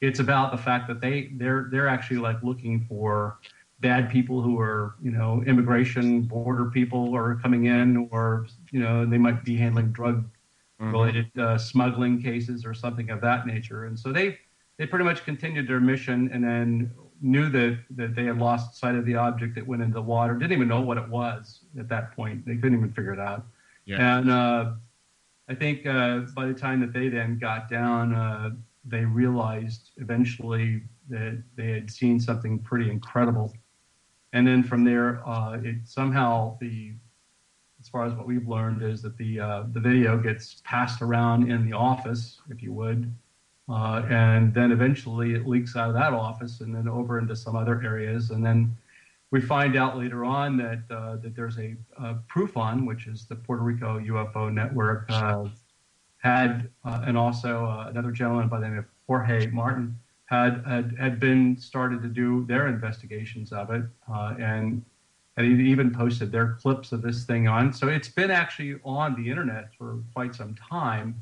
It's about the fact that they're actually like looking for bad people who are, immigration, border people are coming in, or, they might be handling drug-related smuggling cases or something of that nature. And so they pretty much continued their mission, and then knew that they had lost sight of the object that went into the water, didn't even know what it was at that point. They couldn't even figure it out. Yeah. And I think by the time that they then got down, they realized eventually that they had seen something pretty incredible. And then from there, it somehow as far as what we've learned is that the video gets passed around in the office, if you would, and then eventually it leaks out of that office and then over into some other areas. And then we find out later on that there's a Proof-On, which is the Puerto Rico UFO Network, had and also another gentleman by the name of Jorge Martin had been started to do their investigations of it, and he even posted their clips of this thing on. So it's been actually on the internet for quite some time.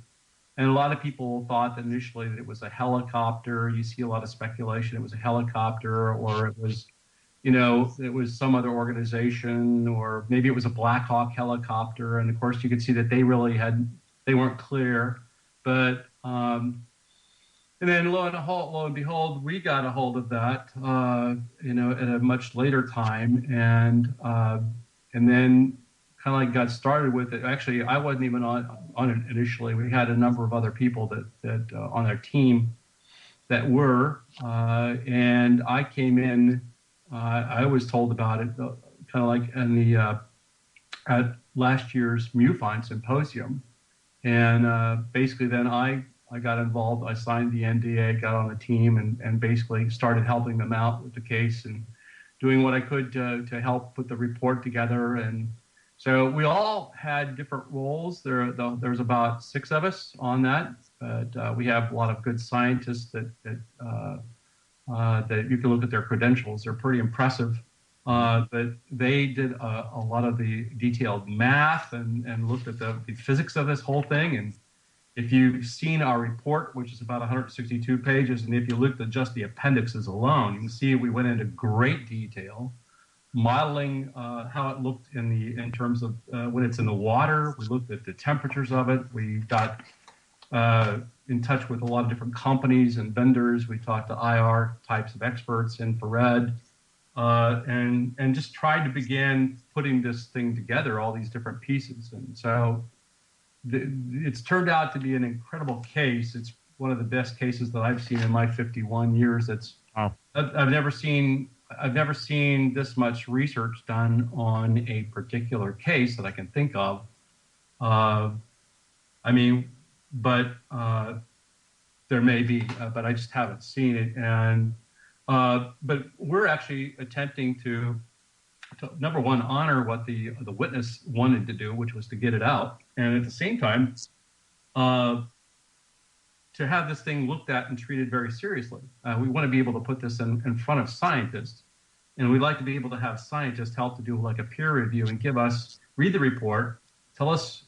And a lot of people thought that initially that it was a helicopter. You see a lot of speculation it was a helicopter, or it was, it was some other organization, or maybe it was a Black Hawk helicopter. And of course, you could see that they weren't clear. But and then lo and behold, we got a hold of that, at a much later time, and then kind of like got started with it. Actually, I wasn't even on it initially. We had a number of other people that on our team that were, and I came in. I was told about it, kind of like in the at last year's MUFON symposium, and basically then I got involved. I signed the NDA, got on the team, and basically started helping them out with the case and doing what I could to help put the report together. And so we all had different roles. There's about 6 of us on that, but we have a lot of good scientists that you can look at their credentials. They're pretty impressive. But they did a lot of the detailed math and looked at the physics of this whole thing. And if you've seen our report, which is about 162 pages, and if you looked at just the appendixes alone, you can see we went into great detail, modeling how it looked in terms of when it's in the water. We looked at the temperatures of it. We got in touch with a lot of different companies and vendors. We talked to IR types of experts, infrared, and just tried to begin putting this thing together, all these different pieces. And so it's turned out to be an incredible case. It's one of the best cases that I've seen in my 51 years. I've never seen this much research done on a particular case that I can think of. But there may be, but I just haven't seen it. And but we're actually attempting to number one, honor what the witness wanted to do, which was to get it out, and at the same time, to have this thing looked at and treated very seriously. We want to be able to put this in front of scientists, and we'd like to be able to have scientists help to do like a peer review and read the report, tell us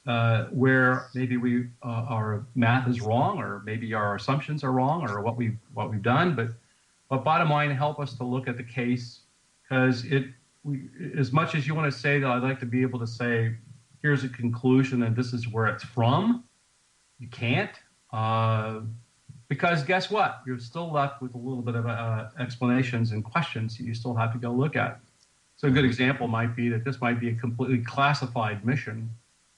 where maybe our math is wrong, or maybe our assumptions are wrong, or what we've done. But bottom line, help us to look at the case, because as much as you want to say that I'd like to be able to say, here's a conclusion and this is where it's from, you can't, because guess what? You're still left with a little bit of explanations and questions that you still have to go look at. So a good example might be that this might be a completely classified mission,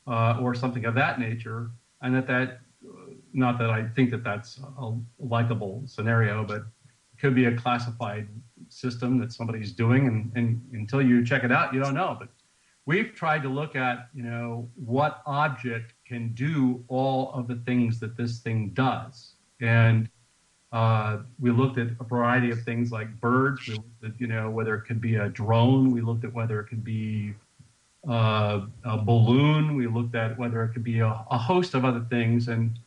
or something of that nature, and that not that I think that that's a likable scenario, but it could be a classified system that somebody's doing, and until you check it out, you don't know. But we've tried to look at, what object can do all of the things that this thing does. And we looked at a variety of things like birds. We looked at, whether it could be a drone. We looked at whether it could be a balloon. We looked at whether it could be a host of other things. And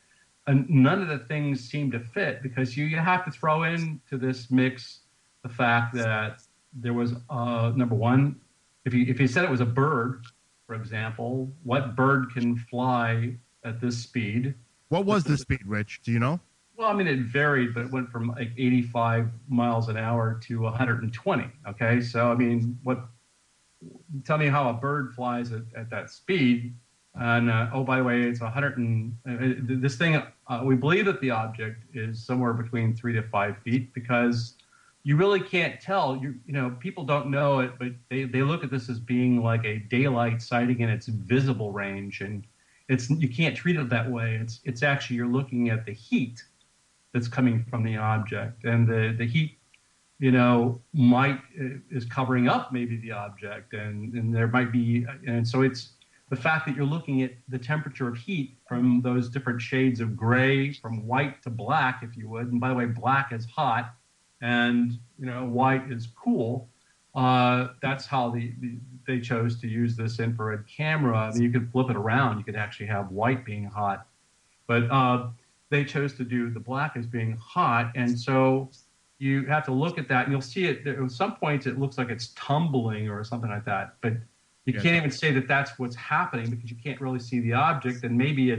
none of the things seem to fit, because you have to throw into this mix the fact that there was, number one, if you said it was a bird, for example, what bird can fly at this speed? What was the speed, Rich? Do you know? Well, I mean, it varied, but it went from like 85 miles an hour to 120. Okay, so I mean, tell me how a bird flies at that speed. And oh, by the way, it's 100 and this thing. We believe that the object is somewhere between 3 to 5 feet, because you really can't tell. People don't know it, but they look at this as being like a daylight sighting in its visible range, and you can't treat it that way. It's actually, you're looking at the heat that's coming from the object, and the heat, is covering up maybe the object, and there might be, and so it's the fact that you're looking at the temperature of heat from those different shades of gray, from white to black, if you would. And by the way, black is hot, and white is cool. That's how they chose to use this infrared camera. I mean, you could flip it around. You could actually have white being hot, but they chose to do the black as being hot. And so you have to look at that, and you'll see it. At some points, it looks like it's tumbling or something like that, but you can't even say that that's what's happening, because you can't really see the object. And maybe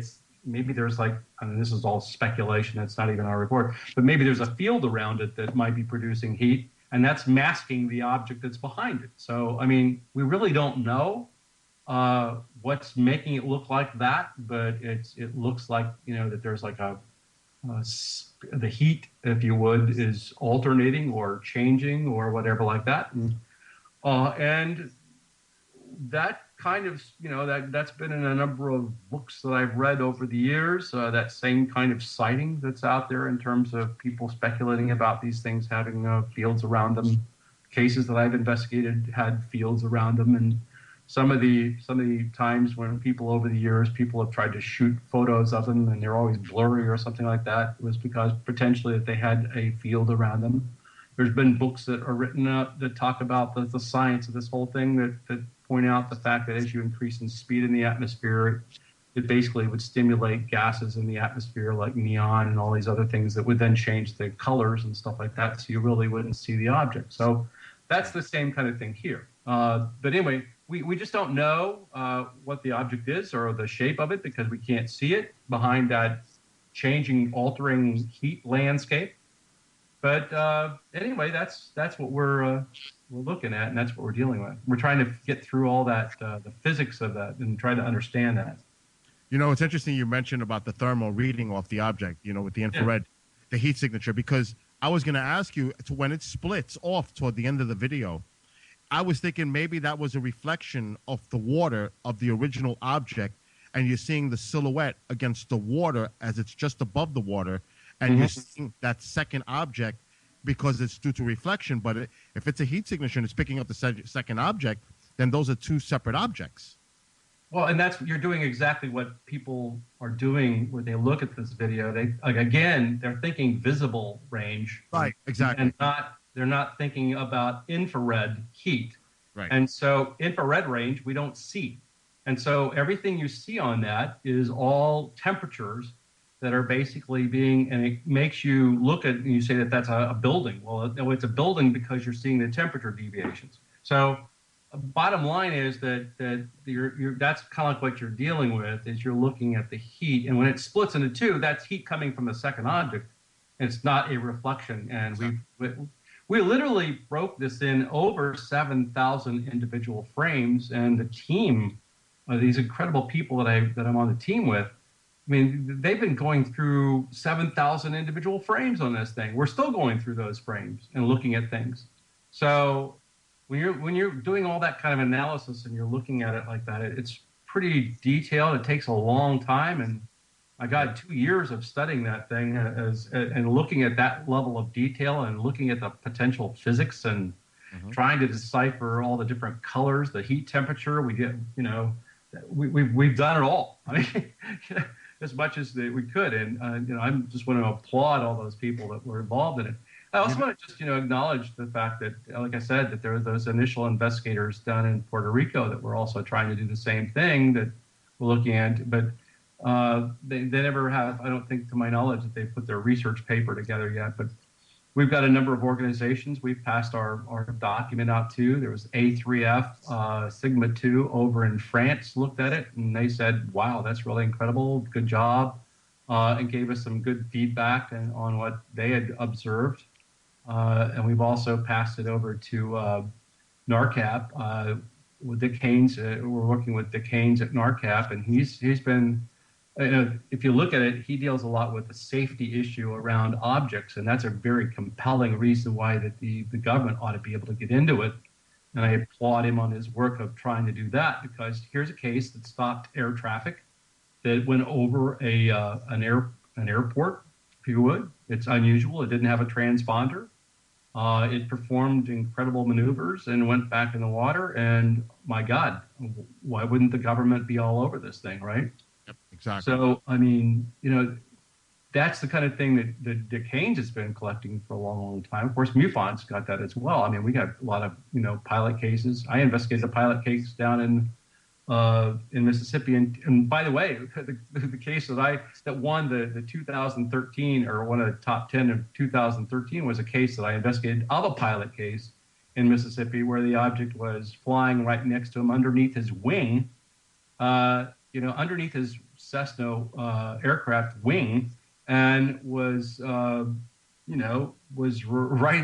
there's like, I mean, this is all speculation. That's not even our report, but maybe there's a field around it that might be producing heat, and that's masking the object that's behind it. So, I mean, we really don't know what's making it look like that, but it looks like, that there's like the heat, if you would, is alternating or changing or whatever like that. And that kind of, that's been in a number of books that I've read over the years, that same kind of sighting that's out there in terms of people speculating about these things having fields around them. Cases that I've investigated had fields around them, and some of the times when people have tried to shoot photos of them and they're always blurry or something like that, was because potentially that they had a field around them. There's been books that are written up that talk about the science of this whole thing, that point out the fact that as you increase in speed in the atmosphere, it basically would stimulate gases in the atmosphere like neon and all these other things that would then change the colors and stuff like that, so you really wouldn't see the object. So that's the same kind of thing here. But anyway, we just don't know what the object is or the shape of it, because we can't see it behind that changing, altering heat landscape. But anyway, that's what we're looking at, and that's what we're dealing with. We're trying to get through all that, the physics of that, and try to understand that. It's interesting you mentioned about the thermal reading off the object, with the infrared, the heat signature, because I was going to ask you, when it splits off toward the end of the video, I was thinking maybe that was a reflection of the water of the original object, and you're seeing the silhouette against the water as it's just above the water, and you're seeing that second object because it's due to reflection. But if it's a heat signature and it's picking up the second object, then those are two separate objects. Well, and you're doing exactly what people are doing when they look at this video. They're thinking visible range. Right, exactly. And they're not thinking about infrared heat. Right. And so infrared range, we don't see. And so everything you see on that is all temperatures that are basically and it makes you look at, and you say that that's a building. Well, it's a building because you're seeing the temperature deviations. So bottom line is that that's kind of like what you're dealing with, is you're looking at the heat. And when it splits into two, that's heat coming from the second object. It's not a reflection. And we literally broke this in over 7,000 individual frames, and the team, these incredible people that I'm on the team with, I mean, they've been going through 7,000 individual frames on this thing. We're still going through those frames and looking at things. So when you're doing all that kind of analysis and you're looking at it like that, it's pretty detailed. It takes a long time, and I got 2 years of studying that thing and looking at that level of detail and looking at the potential physics and trying to decipher all the different colors, the heat temperature. We get, we've done it all. I mean, as much as we could. And I just want to applaud all those people that were involved in it. I also want to just acknowledge the fact that, like I said, that there were those initial investigators down in Puerto Rico that were also trying to do the same thing that we're looking at, but they never have. I don't think, to my knowledge, that they put their research paper together yet. But we've got a number of organizations we've passed our document out to. There was A3F Sigma 2 over in France looked at it, and they said, wow, that's really incredible, good job, and gave us some good feedback on what they had observed. And we've also passed it over to NARCAP with Dick Haynes. We're working with Dick Haynes at NARCAP, and he's been, if you look at it, he deals a lot with the safety issue around objects, and that's a very compelling reason why that the government ought to be able to get into it. And I applaud him on his work of trying to do that, because here's a case that stopped air traffic, that went over an airport, if you would. It's unusual. It didn't have a transponder. It performed incredible maneuvers and went back in the water. And my God, why wouldn't the government be all over this thing, right? Yep, exactly. So, I mean, that's the kind of thing that Dick Haynes has been collecting for a long, long time. Of course, MUFON's got that as well. I mean, we got a lot of, pilot cases. I investigated a pilot case down in Mississippi. And by the way, the case that won the 2013, or one of the top 10 of 2013, was a case that I investigated of a pilot case in Mississippi where the object was flying right next to him underneath his wing, underneath his Cessna aircraft wing, and was right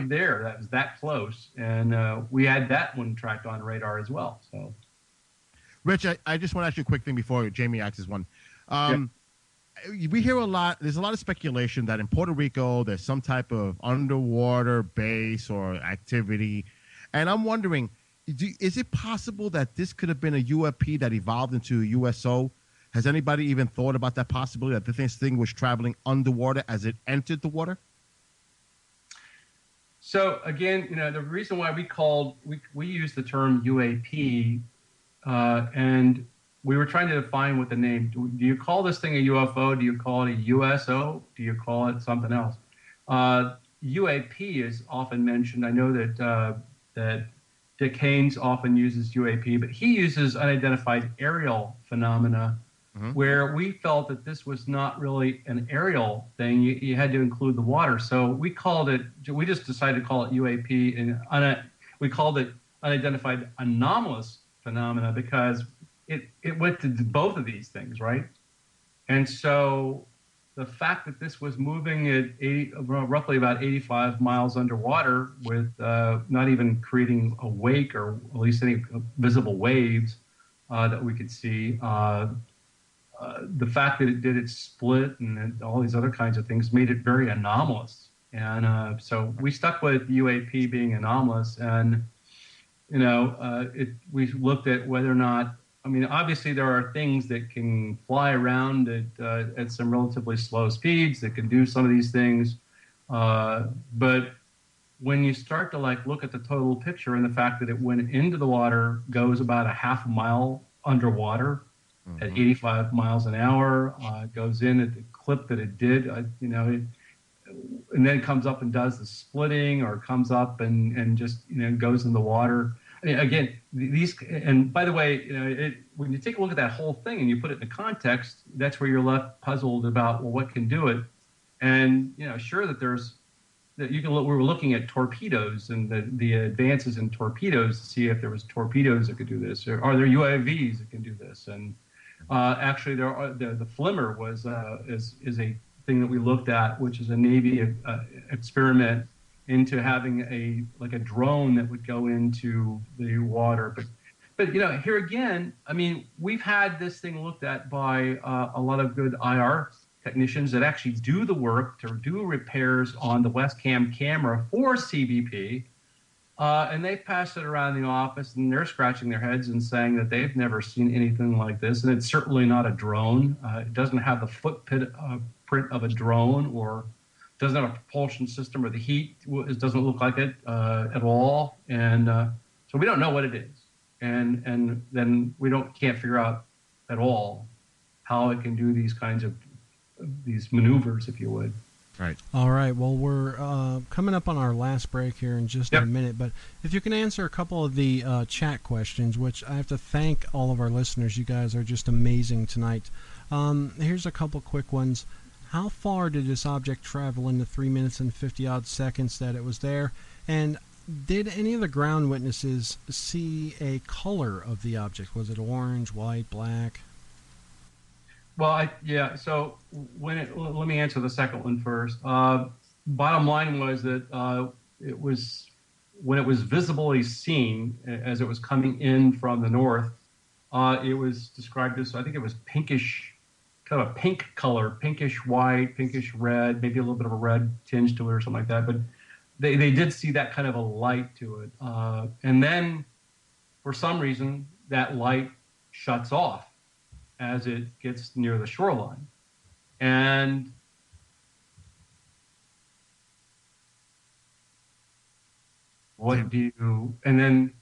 there. That was that close. And we had that one tracked on radar as well. So. Rich, I just want to ask you a quick thing before Jamie asks this one. We hear a lot, there's a lot of speculation that in Puerto Rico, there's some type of underwater base or activity. And I'm wondering, is it possible that this could have been a UFP that evolved into a USO? Has anybody even thought about that possibility, that this thing was traveling underwater as it entered the water? So again, the reason why we use the term UAP, and we were trying to define what the name. Do you call this thing a UFO? Do you call it a USO? Do you call it something else? UAP is often mentioned. I know that Dick Haynes often uses UAP, but he uses unidentified aerial phenomena, where we felt that this was not really an aerial thing. You had to include the water. So we just decided to call it UAP, and we called it unidentified anomalous phenomena because it went to both of these things, right? And so the fact that this was moving at roughly about 85 miles underwater with not even creating a wake or at least any visible waves that we could see, the fact that it did its split and all these other kinds of things made it very anomalous. And so we stuck with UAP being anomalous, and we looked at whether or not, obviously there are things that can fly around at some relatively slow speeds that can do some of these things. But when you start to look at the total picture and the fact that it went into the water, goes about a half a mile underwater at 85 miles an hour, goes in at the clip that it did, and then comes up and does the splitting, or comes up and just goes in the water. Again, and by the way, when you take a look at that whole thing and you put it in context, that's where you're left puzzled about, well, what can do it? And sure that we were looking at torpedoes and the advances in torpedoes to see if there was torpedoes that could do this, or are there UAVs that can do this? And actually, the Flimmer is a thing that we looked at, which is a Navy experiment into having a drone that would go into the water. But here again, we've had this thing looked at by a lot of good IR technicians that actually do the work to do repairs on the Westcam camera for CBP, and they pass it around the office, and they're scratching their heads and saying that they've never seen anything like this, and it's certainly not a drone. It doesn't have the footprint of a drone, or doesn't have a propulsion system, or the heat, it doesn't look like it at all. And so we don't know what it is. And then we can't figure out at all how it can do these kinds of these maneuvers, if you would. Right. All right. Well, we're coming up on our last break here in just a minute, but if you can answer a couple of the chat questions, which I have to thank all of our listeners. You guys are just amazing tonight. Here's a couple quick ones. How far did this object travel in the 3 minutes and 50-odd seconds that it was there? And did any of the ground witnesses see a color of the object? Was it orange, white, black? Well, so let me answer the second one first. Bottom line was that it was, when it was visibly seen as it was coming in from the north, it was described as, I think it was pinkish, kind of a pink color, pinkish white, pinkish red, maybe a little bit of a red tinge to it or something like that. But they did see that kind of a light to it. And then for some reason, that light shuts off as it gets near the shoreline. And and then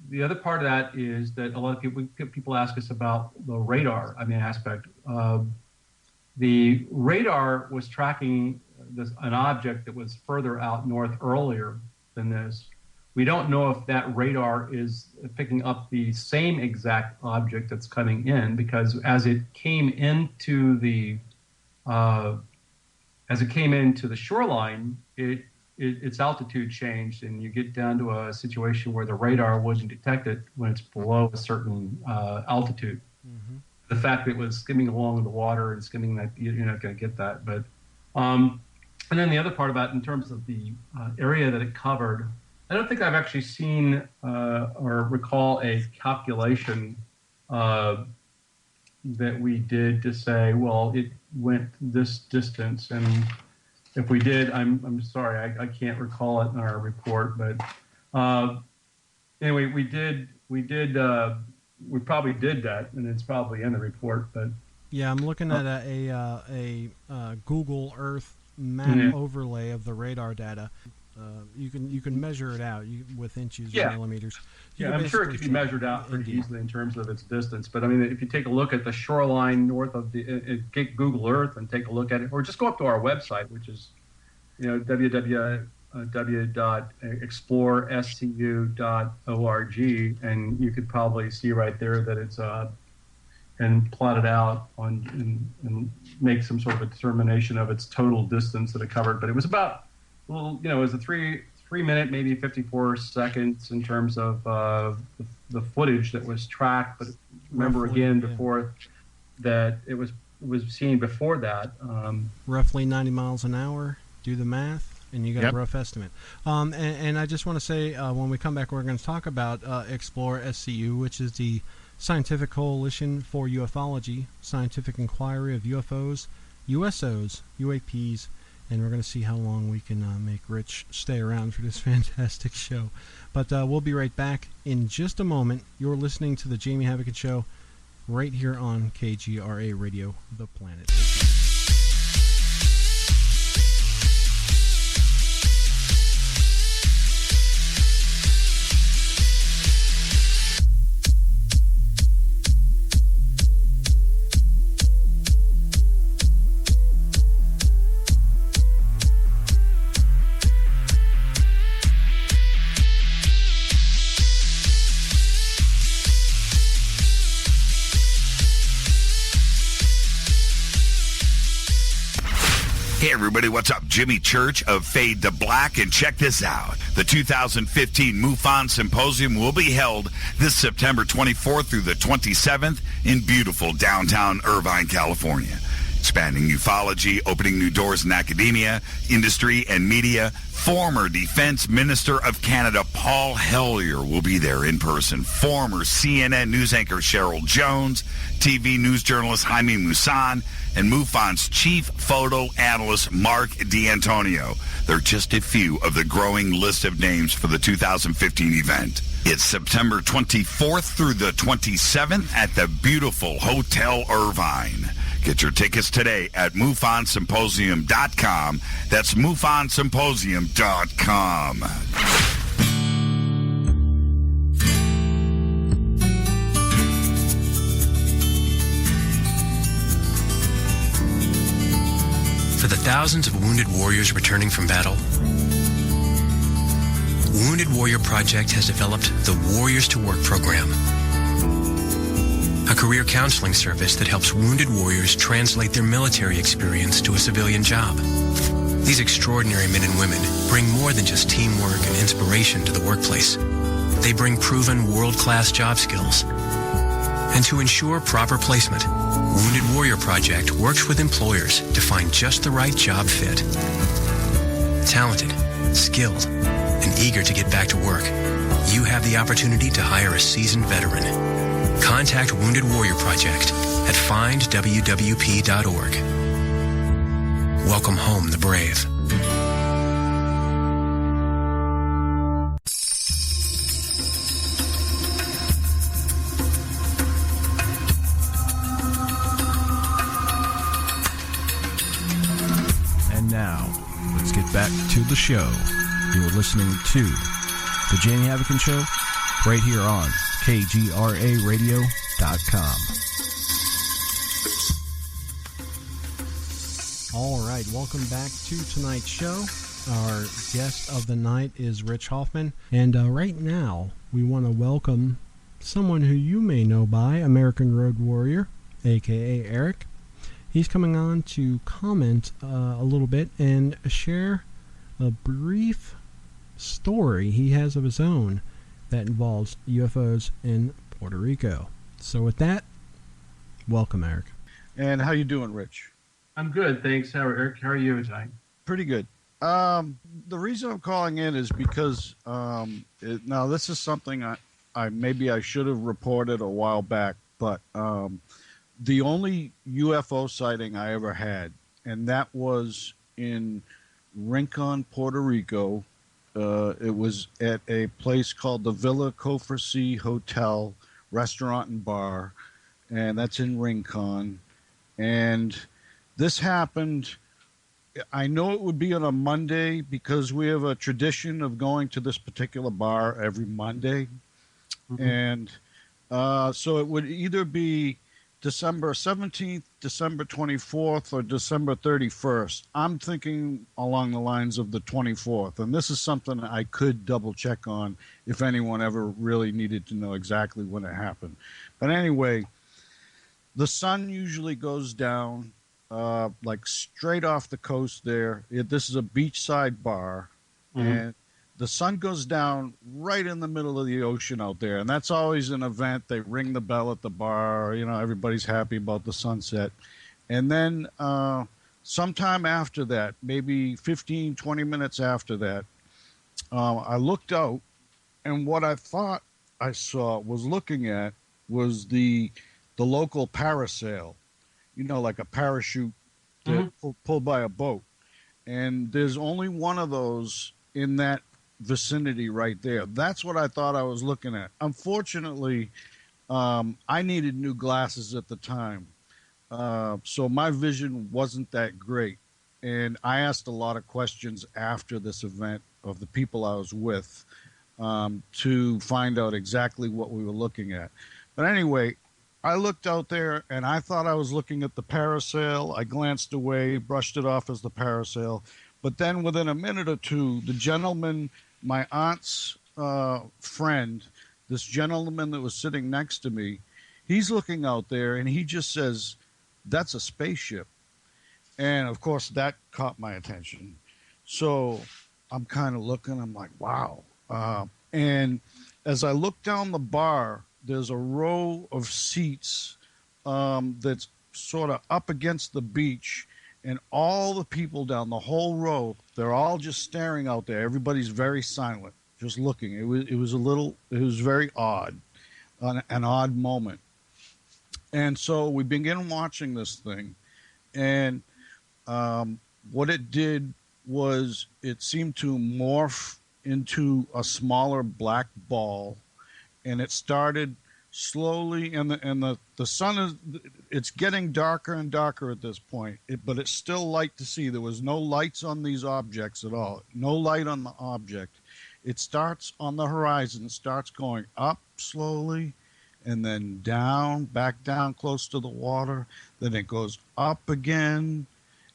the other part of that is that a lot of people ask us about the radar, aspect. The radar was tracking an object that was further out north earlier than this. We don't know if that radar is picking up the same exact object that's coming in, because as it came into the shoreline, its altitude changed, and you get down to a situation where the radar wouldn't detect it when it's below a certain altitude. Mm-hmm. The fact that it was skimming along the water and skimming, that you're not going to get that. But and then the other part about, in terms of the area that it covered, I don't think I've actually seen or recall a calculation that we did to say, well, it went this distance. And if we did, I'm sorry, I can't recall it in our report. But anyway, we probably did that, and it's probably in the report. But yeah, I'm looking at a Google Earth map overlay of the radar data. You can measure it out with inches or millimeters. I'm sure it can be measured out pretty easily in terms of its distance. But I mean, if you take a look at the shoreline north of get Google Earth and take a look at it, or just go up to our website, which is www.explorescu.org, and you could probably see right there that it's and plot it out and make some sort of a determination of its total distance that it covered. But it was about, well, it was a 3 minute, maybe 54 seconds in terms of the footage that was tracked. But remember, again, before that, it was seen before that. Roughly 90 miles an hour. Do the math, and you got a rough estimate. And I just want to say, when we come back, we're going to talk about Explore SCU, which is the Scientific Coalition for Ufology, Scientific Inquiry of UFOs, USOs, UAPs, and we're going to see how long we can make Rich stay around for this fantastic show. But we'll be right back in just a moment. You're listening to the Jamie Havican Show right here on KGRA Radio, The Planet. Hey everybody, what's up? Jimmy Church of Fade to Black, and check this out. The 2015 MUFON Symposium will be held this September 24th through the 27th in beautiful downtown Irvine, California. Expanding ufology, opening new doors in academia, industry, and media. Former Defense Minister of Canada Paul Hellyer will be there in person. Former CNN news anchor Cheryl Jones, TV news journalist Jaime Maussan, and MUFON's chief photo analyst Mark D'Antonio. They're just a few of the growing list of names for the 2015 event. It's September 24th through the 27th at the beautiful Hotel Irvine. Get your tickets today at MUFONSymposium.com. That's MUFONSymposium.com. thousands of wounded warriors returning from battle? Wounded Warrior Project has developed the Warriors to Work program, a career counseling service that helps wounded warriors translate their military experience to a civilian job. These extraordinary men and women bring more than just teamwork and inspiration to the workplace. They bring proven world-class job skills. And to ensure proper placement, Wounded Warrior Project works with employers to find just the right job fit. Talented, skilled, and eager to get back to work, you have the opportunity to hire a seasoned veteran. Contact Wounded Warrior Project at findwwp.org. Welcome home the brave. And now, let's get back to the show. You are listening to The Jamie Havican Show right here on KGRAradio.com. All right, welcome back to tonight's show. Our guest of the night is Rich Hoffman, and right now we want to welcome someone who you may know by American Road Warrior, aka Eric. He's coming on to comment a little bit and share a brief story he has of his own that involves UFOs in Puerto Rico. So with that, welcome, Eric. And how you doing, Rich? I'm good, thanks. Eric, how are you tonight? Pretty good. The reason I'm calling in is because now this is something I maybe I should have reported a while back, but the only UFO sighting I ever had, and that was in Rincon, Puerto Rico. It was at a place called the Villa Cofercy Hotel, Restaurant and Bar, and that's in Rincon. And this happened, I know it would be on a Monday because we have a tradition of going to this particular bar every Monday. Mm-hmm. And so it would either be December 17th, December 24th, or December 31st. I'm thinking along the lines of the 24th. And this is something I could double check on if anyone ever really needed to know exactly when it happened. But anyway, the sun usually goes down like straight off the coast there. This is a beachside bar. Mm-hmm. And the sun goes down right in the middle of the ocean out there. And that's always an event. They ring the bell at the bar. You know, everybody's happy about the sunset. And then sometime after that, maybe 15, 20 minutes after that, I looked out. And what I thought I was looking at was the local parasail, you know, like a parachute that pulled by a boat. And there's only one of those in that vicinity right there. That's what I thought I was looking at. Unfortunately, I needed new glasses at the time. So my vision wasn't that great. And I asked a lot of questions after this event of the people I was with to find out exactly what we were looking at. But anyway, I looked out there and I thought I was looking at the parasail. I glanced away, brushed it off as the parasail. But then within a minute or two, the gentleman, my aunt's friend, this gentleman that was sitting next to me, he's looking out there and he just says, "That's a spaceship." And of course that caught my attention. So I'm kind of looking, I'm like, wow. And as I look down the bar, there's a row of seats that's sort of up against the beach. And all the people down the whole row, they're all just staring out there. Everybody's very silent, just looking. It was very odd, an odd moment. And so we begin watching this thing. And what it did was it seemed to morph into a smaller black ball. And it started slowly, and the sun it's getting darker and darker at this point, but it's still light to see. There was no lights on these objects at all, no light on the object. It starts on the horizon, it starts going up slowly and then down, back down close to the water, then it goes up again,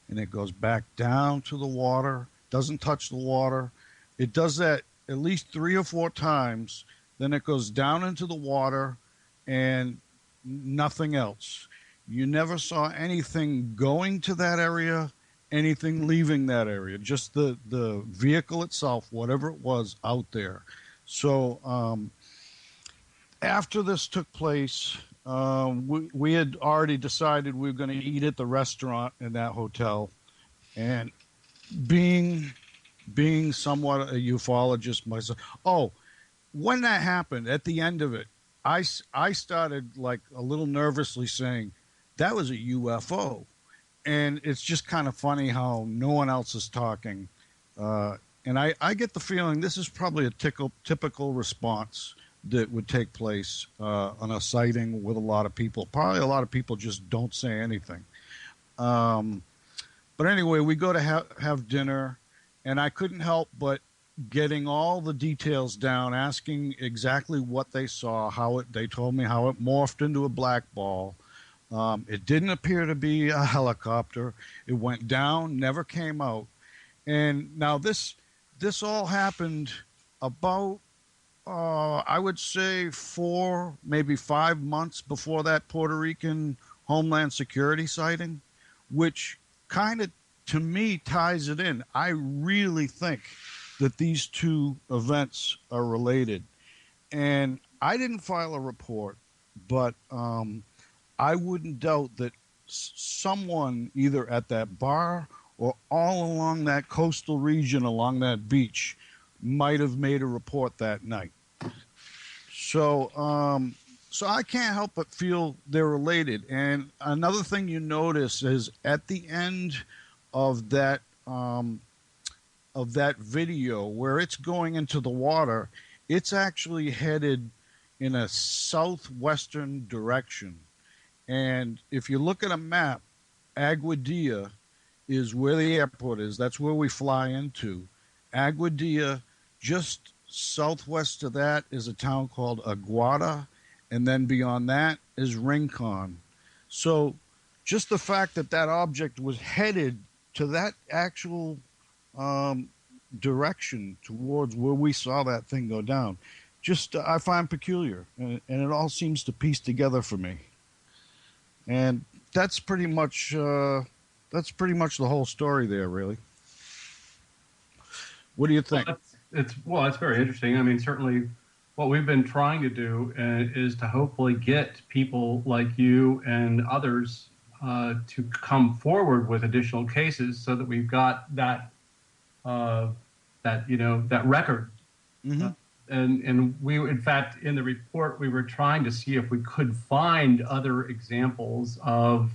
and it goes back down to the water, doesn't touch the water. It does that at least 3 or 4 times. Then it goes down into the water and nothing else. You never saw anything going to that area, anything leaving that area, just the vehicle itself, whatever it was out there. So after this took place, we had already decided we were going to eat at the restaurant in that hotel. And being somewhat a ufologist myself, when that happened, at the end of it, I started like a little nervously saying, that was a UFO. And it's just kind of funny how no one else is talking. And I get the feeling this is probably a typical response that would take place on a sighting with a lot of people. Probably a lot of people just don't say anything. But anyway, we go to have dinner, and I couldn't help but getting all the details down, asking exactly what they saw, they told me how it morphed into a black ball. It didn't appear to be a helicopter. It went down, never came out. And now this all happened about, I would say 4, maybe 5 months before that Puerto Rican Homeland Security sighting, which kind of, to me, ties it in. I really think that these two events are related. And I didn't file a report, but I wouldn't doubt that someone either at that bar or all along that coastal region along that beach might have made a report that night. So I can't help but feel they're related. And another thing you notice is at the end of that video where it's going into the water, it's actually headed in a southwestern direction. And if you look at a map, Aguadilla is where the airport is. That's where we fly into. Aguadilla, just southwest of that is a town called Aguada, and then beyond that is Rincon. So just the fact that that object was headed to that actual direction towards where we saw that thing go down, just I find peculiar, and it all seems to piece together for me. And that's pretty much the whole story there, really. What do you think? Well, it's very interesting. I mean, certainly what we've been trying to do is to hopefully get people like you and others to come forward with additional cases so that we've got that record. Mm-hmm. And we, in fact, in the report, we were trying to see if we could find other examples of,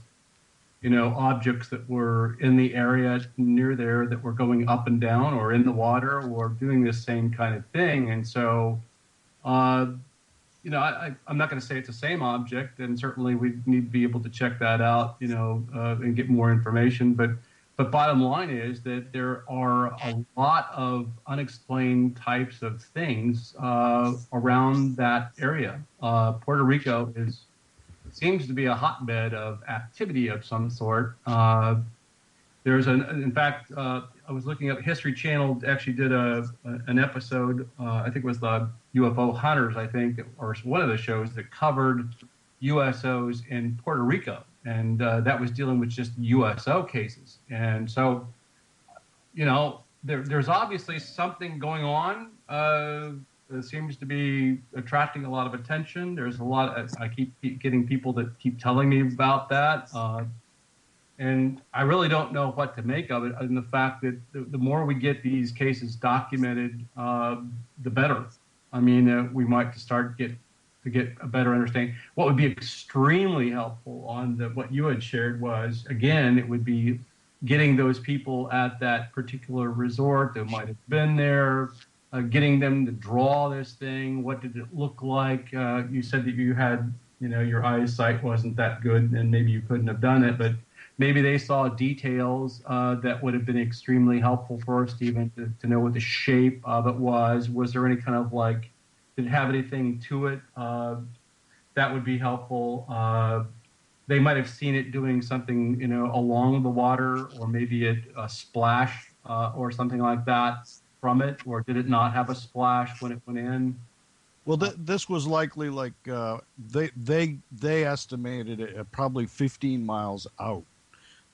objects that were in the area near there that were going up and down or in the water or doing this same kind of thing. And so, I'm not going to say it's the same object, and certainly we need to be able to check that out, and get more information. But bottom line is that there are a lot of unexplained types of things around that area. Puerto Rico seems to be a hotbed of activity of some sort. In fact, I was looking up, History Channel actually did an episode, I think it was the UFO Hunters, or one of the shows that covered USOs in Puerto Rico. And that was dealing with just USO cases. And so, there's obviously something going on that seems to be attracting a lot of attention. There's a lot, I keep getting people that keep telling me about that. And I really don't know what to make of it, and the fact that the more we get these cases documented, the better. I mean, we might start to get a better understanding. What would be extremely helpful on what you had shared was, again, it would be getting those people at that particular resort that might have been there, getting them to draw this thing. What did it look like? You said that you had, your eyesight wasn't that good and maybe you couldn't have done it, but maybe they saw details that would have been extremely helpful for us, Stephen, to know what the shape of it was. Was there any kind of did it have anything to it? That would be helpful. they might have seen it doing something, along the water, or maybe a splash or something like that from it, or did it not have a splash when it went in? Well, this was likely like they estimated it at probably 15 miles out.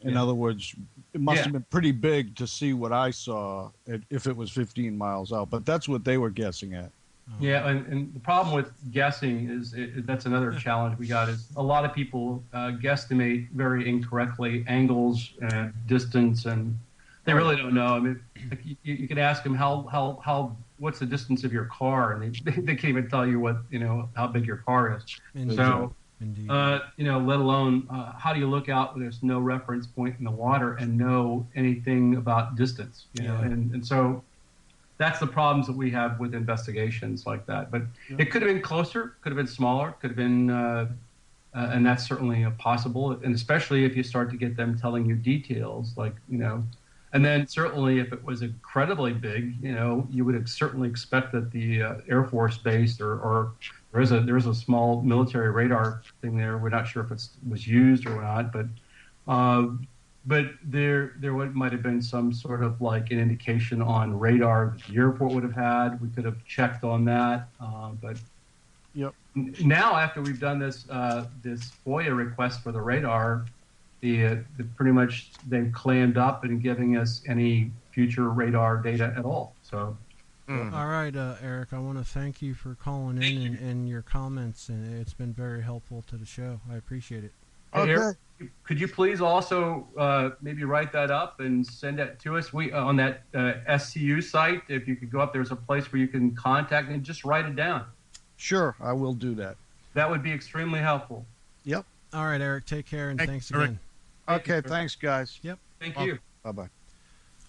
In other words, it must have been pretty big to see what I saw if it was 15 miles out. But that's what they were guessing at. Yeah, and the problem with guessing is that's another challenge we got, is a lot of people guesstimate very incorrectly angles and distance, and they really don't know. I mean, like you could ask them how what's the distance of your car, and they can't even tell you what how big your car is. Indeed. So, Indeed. let alone how do you look out when there's no reference point in the water and know anything about distance? You know, and so. That's the problems that we have with investigations like that. But it could have been closer, could have been smaller, could have been, and that's certainly possible. And especially if you start to get them telling you details, like, and then certainly if it was incredibly big, you would certainly expect that the Air Force Base or there's a small military radar thing there. We're not sure if it was used or not, but there might have been some sort of like an indication on radar that the airport would have had. We could have checked on that. But now, after we've done this FOIA request for the radar, the pretty much they've clammed up and giving us any future radar data at all. So. All right, Eric, I want to thank you for calling in and your comments, and it's been very helpful to the show. I appreciate it. Okay. Eric, could you please also maybe write that up and send it to us? We on that SCU site, if you could go up, there's a place where you can contact and just write it down. Sure, I will do that. That would be extremely helpful. Yep. All right, Eric, take care, and thanks again. Okay, thanks, guys. Yep. Thank you. Bye-bye.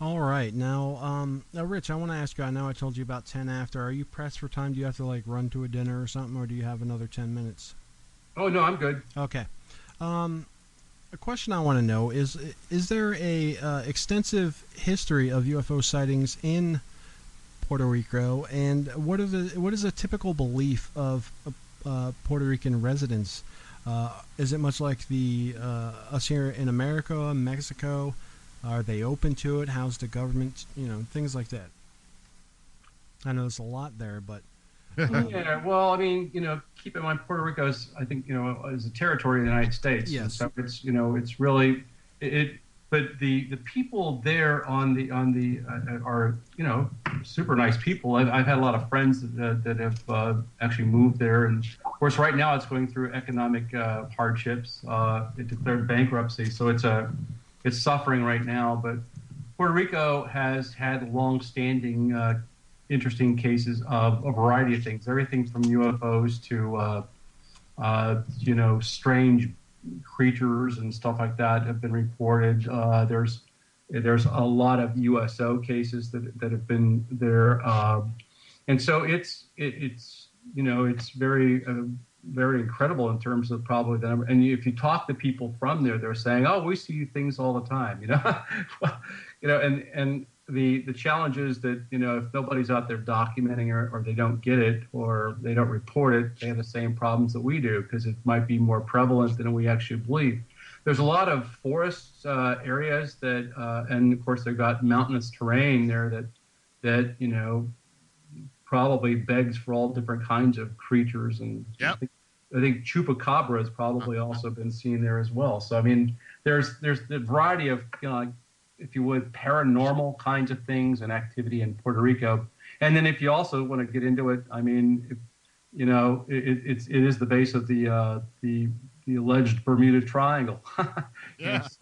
All right, now, Rich, I want to ask you, I know I told you about 10 after. Are you pressed for time? Do you have to, run to a dinner or something, or do you have another 10 minutes? Oh, no, I'm good. Okay. A question I want to know is there a extensive history of UFO sightings in Puerto Rico, and what is a typical belief of Puerto Rican residents? Is it much like us here in America, Mexico? Are they open to it? How's the government? Things like that. I know there's a lot there, but yeah. Well, I mean, keep in mind Puerto Rico is, I think, is a territory of the United States. Yes. So it's, it's really it. But the people there are super nice people. I've had a lot of friends that have actually moved there, and of course right now it's going through economic hardships. It declared bankruptcy, so it's suffering right now. But Puerto Rico has had long-standing interesting cases of a variety of things, everything from UFOs to strange creatures and stuff like that have been reported. There's a lot of USO cases that have been there, and so it's very very incredible in terms of probably the number. And if you talk to people from there, they're saying, "Oh, we see things all the time," and the challenge is that if nobody's out there documenting or they don't get it or they don't report it, they have the same problems that we do because it might be more prevalent than we actually believe. There's a lot of forest areas that, and of course they've got mountainous terrain there that probably begs for all different kinds of creatures. And I think chupacabra has probably also been seen there as well. So I mean, there's the variety of if you would, paranormal kinds of things and activity in Puerto Rico. And then if you also want to get into it, I mean, it is the base of the alleged Bermuda Triangle. Yes.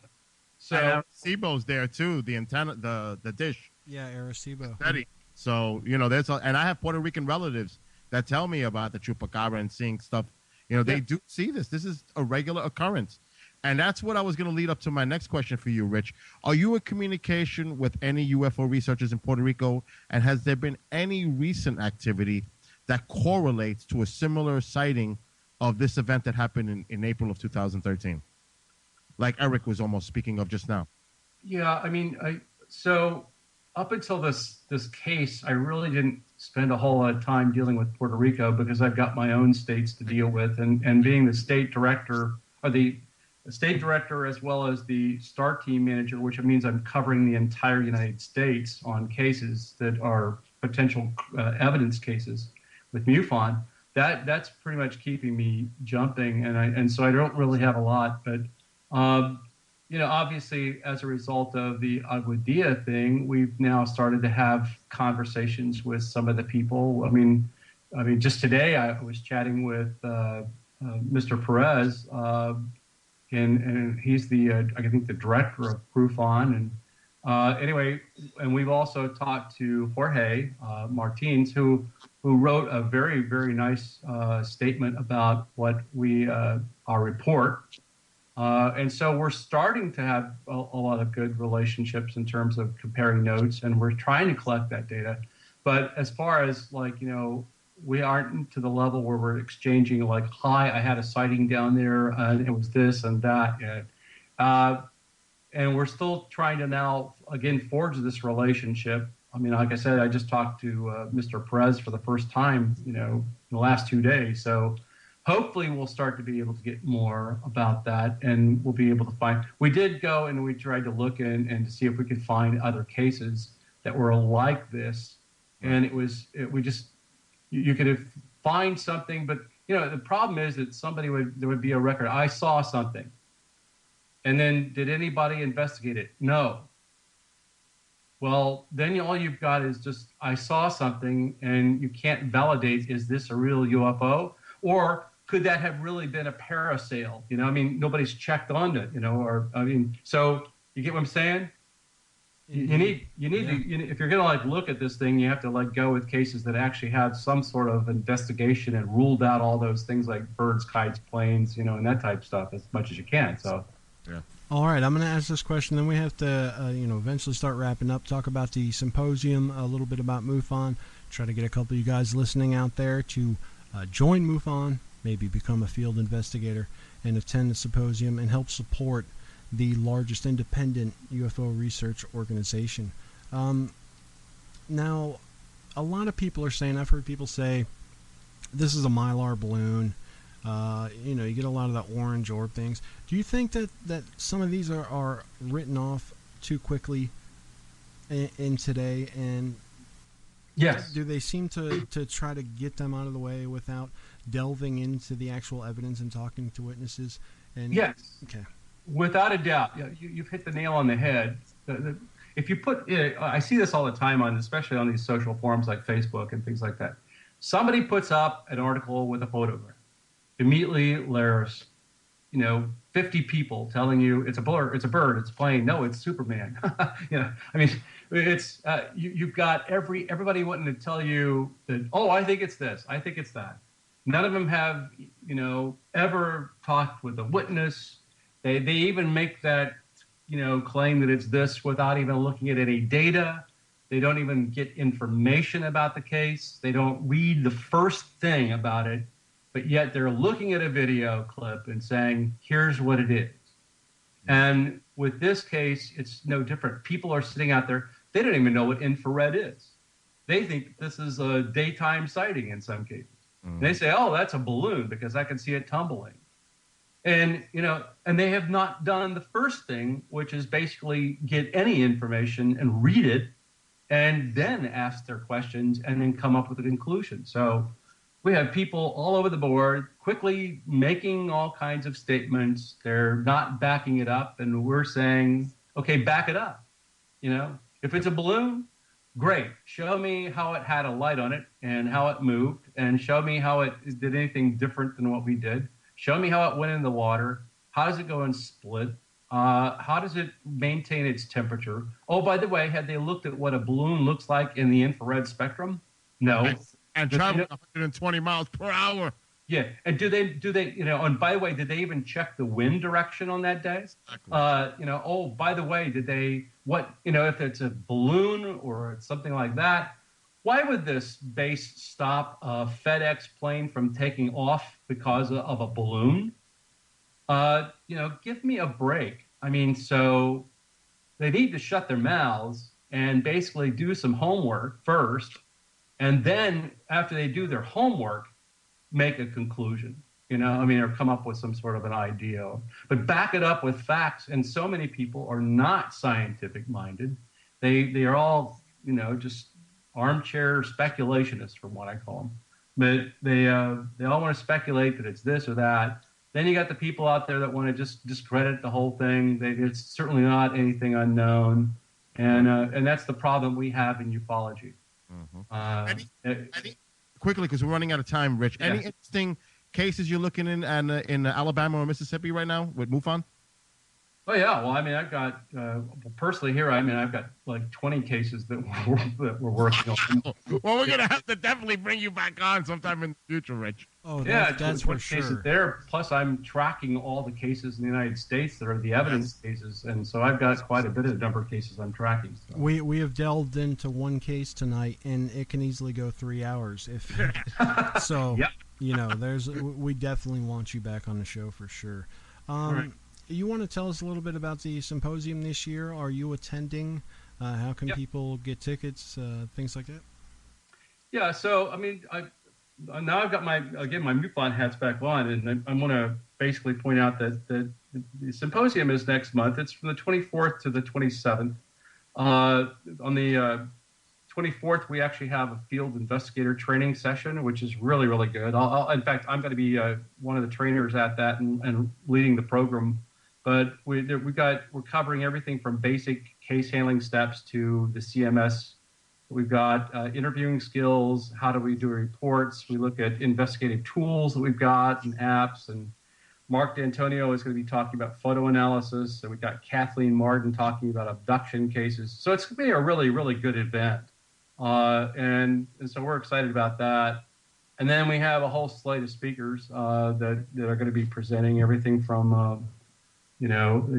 So Arecibo's there too, the antenna, the dish. Yeah, Arecibo. Steady. So, and I have Puerto Rican relatives that tell me about the chupacabra and seeing stuff. They do see this. This is a regular occurrence. And that's what I was going to lead up to my next question for you, Rich. Are you in communication with any UFO researchers in Puerto Rico? And has there been any recent activity that correlates to a similar sighting of this event that happened in April of 2013? Like Eric was almost speaking of just now. Yeah, I mean, so up until this case, I really didn't spend a whole lot of time dealing with Puerto Rico because I've got my own states to deal with. And being the state director or the state director as well as the STAR team manager, which means I'm covering the entire United States on cases that are potential evidence cases with MUFON. That's pretty much keeping me jumping, and so I don't really have a lot. But obviously, as a result of the Aguadilla thing, we've now started to have conversations with some of the people. I mean, just today I was chatting with Mr. Perez. And he's I think the director of MUFON. And anyway, and we've also talked to Jorge Martins, who wrote a very, very nice statement about what our report. And so we're starting to have a lot of good relationships in terms of comparing notes, and we're trying to collect that data. But as far as we aren't to the level where we're exchanging hi, I had a sighting down there and it was this and that yet. And we're still trying to now, again, forge this relationship. I mean, like I said, I just talked to Mr. Perez for the first time, in the last 2 days. So hopefully we'll start to be able to get more about that, and we'll be able to find. We did go and we tried to look in and to see if we could find other cases that were like this. And you could find something, but the problem is that there would be a record. I saw something, and then did anybody investigate it? No. Well, then all you've got is just I saw something, and you can't validate, is this a real UFO, or could that have really been a parasail? Nobody's checked on it. So you get what I'm saying? You need to, if you're going to look at this thing, you have to go with cases that actually have some sort of investigation and ruled out all those things like birds, kites, planes, and that type of stuff as much as you can. So, yeah. All right, I'm going to ask this question, then we have to, eventually start wrapping up, talk about the symposium, a little bit about MUFON, try to get a couple of you guys listening out there to join MUFON, maybe become a field investigator and attend the symposium and help support the largest independent UFO research organization. Now, a lot of people are saying, I've heard people say, this is a Mylar balloon. You get a lot of the orange orb things. Do you think that some of these are written off too quickly in today? And yes, do they seem to try to get them out of the way without delving into the actual evidence and talking to witnesses? And yes. Okay. Without a doubt, you've hit the nail on the head. If you put, I see this all the time especially on these social forums like Facebook and things like that. Somebody puts up an article with a photograph. Immediately there's, 50 people telling you it's a bird, it's a plane. No, it's Superman. It's you've got everybody wanting to tell you that, oh, I think it's this, I think it's that. None of them have, ever talked with a witness. They even make that, claim that it's this without even looking at any data. They don't even get information about the case. They don't read the first thing about it, but yet they're looking at a video clip and saying, here's what it is. And with this case, it's no different. People are sitting out there. They don't even know what infrared is. They think this is a daytime sighting in some cases. And they say, oh, that's a balloon because I can see it tumbling. And, and they have not done the first thing, which is basically get any information and read it and then ask their questions and then come up with a conclusion. So we have people all over the board quickly making all kinds of statements. They're not backing it up. And we're saying, okay, back it up. If it's a balloon, great. Show me how it had a light on it and how it moved, and show me how it did anything different than what we did. Show me how it went in the water. How does it go and split? How does it maintain its temperature? Oh, by the way, had they looked at what a balloon looks like in the infrared spectrum? No. And travel 120 miles per hour. Yeah. And do they, and by the way, did they even check the wind direction on that day? Exactly. Oh, by the way, did they, if it's a balloon or it's something like that, why would this base stop a FedEx plane from taking off because of a balloon? Give me a break. So they need to shut their mouths and basically do some homework first. And then after they do their homework, make a conclusion. or come up with some sort of an idea, but back it up with facts. And so many people are not scientific minded. They are all, just armchair speculationists, from what I call them. But they all want to speculate that it's this or that. Then you got the people out there that want to just discredit the whole thing. It's certainly not anything unknown, and that's the problem we have in ufology. Quickly, because we're running out of time, Rich. Any interesting cases you're looking in Alabama or Mississippi right now with MUFON? Oh yeah, well, I've got personally here. I've got like 20 cases that we're working on. Well, we're gonna have to definitely bring you back on sometime in the future, Rich. Oh, that's for sure. Cases there. Plus, I'm tracking all the cases in the United States that are the evidence cases, and so I've got quite a bit of number of cases I'm tracking. So. We have delved into one case tonight, and it can easily go 3 hours. So. Yep. We definitely want you back on the show for sure. Right. You want to tell us a little bit about the symposium this year? Are you attending? How can people get tickets? Things like that. Yeah. So now I've got my MUFON hats back on, and I want to basically point out that the symposium is next month. It's from the 24th to the 27th. On the 24th, we actually have a field investigator training session, which is really, really good. In fact, I'm going to be one of the trainers at that and leading the program. But we're covering everything from basic case handling steps to the CMS. We've got interviewing skills. How do we do reports? We look at investigative tools that we've got and apps. And Mark D'Antonio is going to be talking about photo analysis. So we've got Kathleen Martin talking about abduction cases. So it's going to be a really, really good event. And so we're excited about that. And then we have a whole slate of speakers that are going to be presenting everything from, you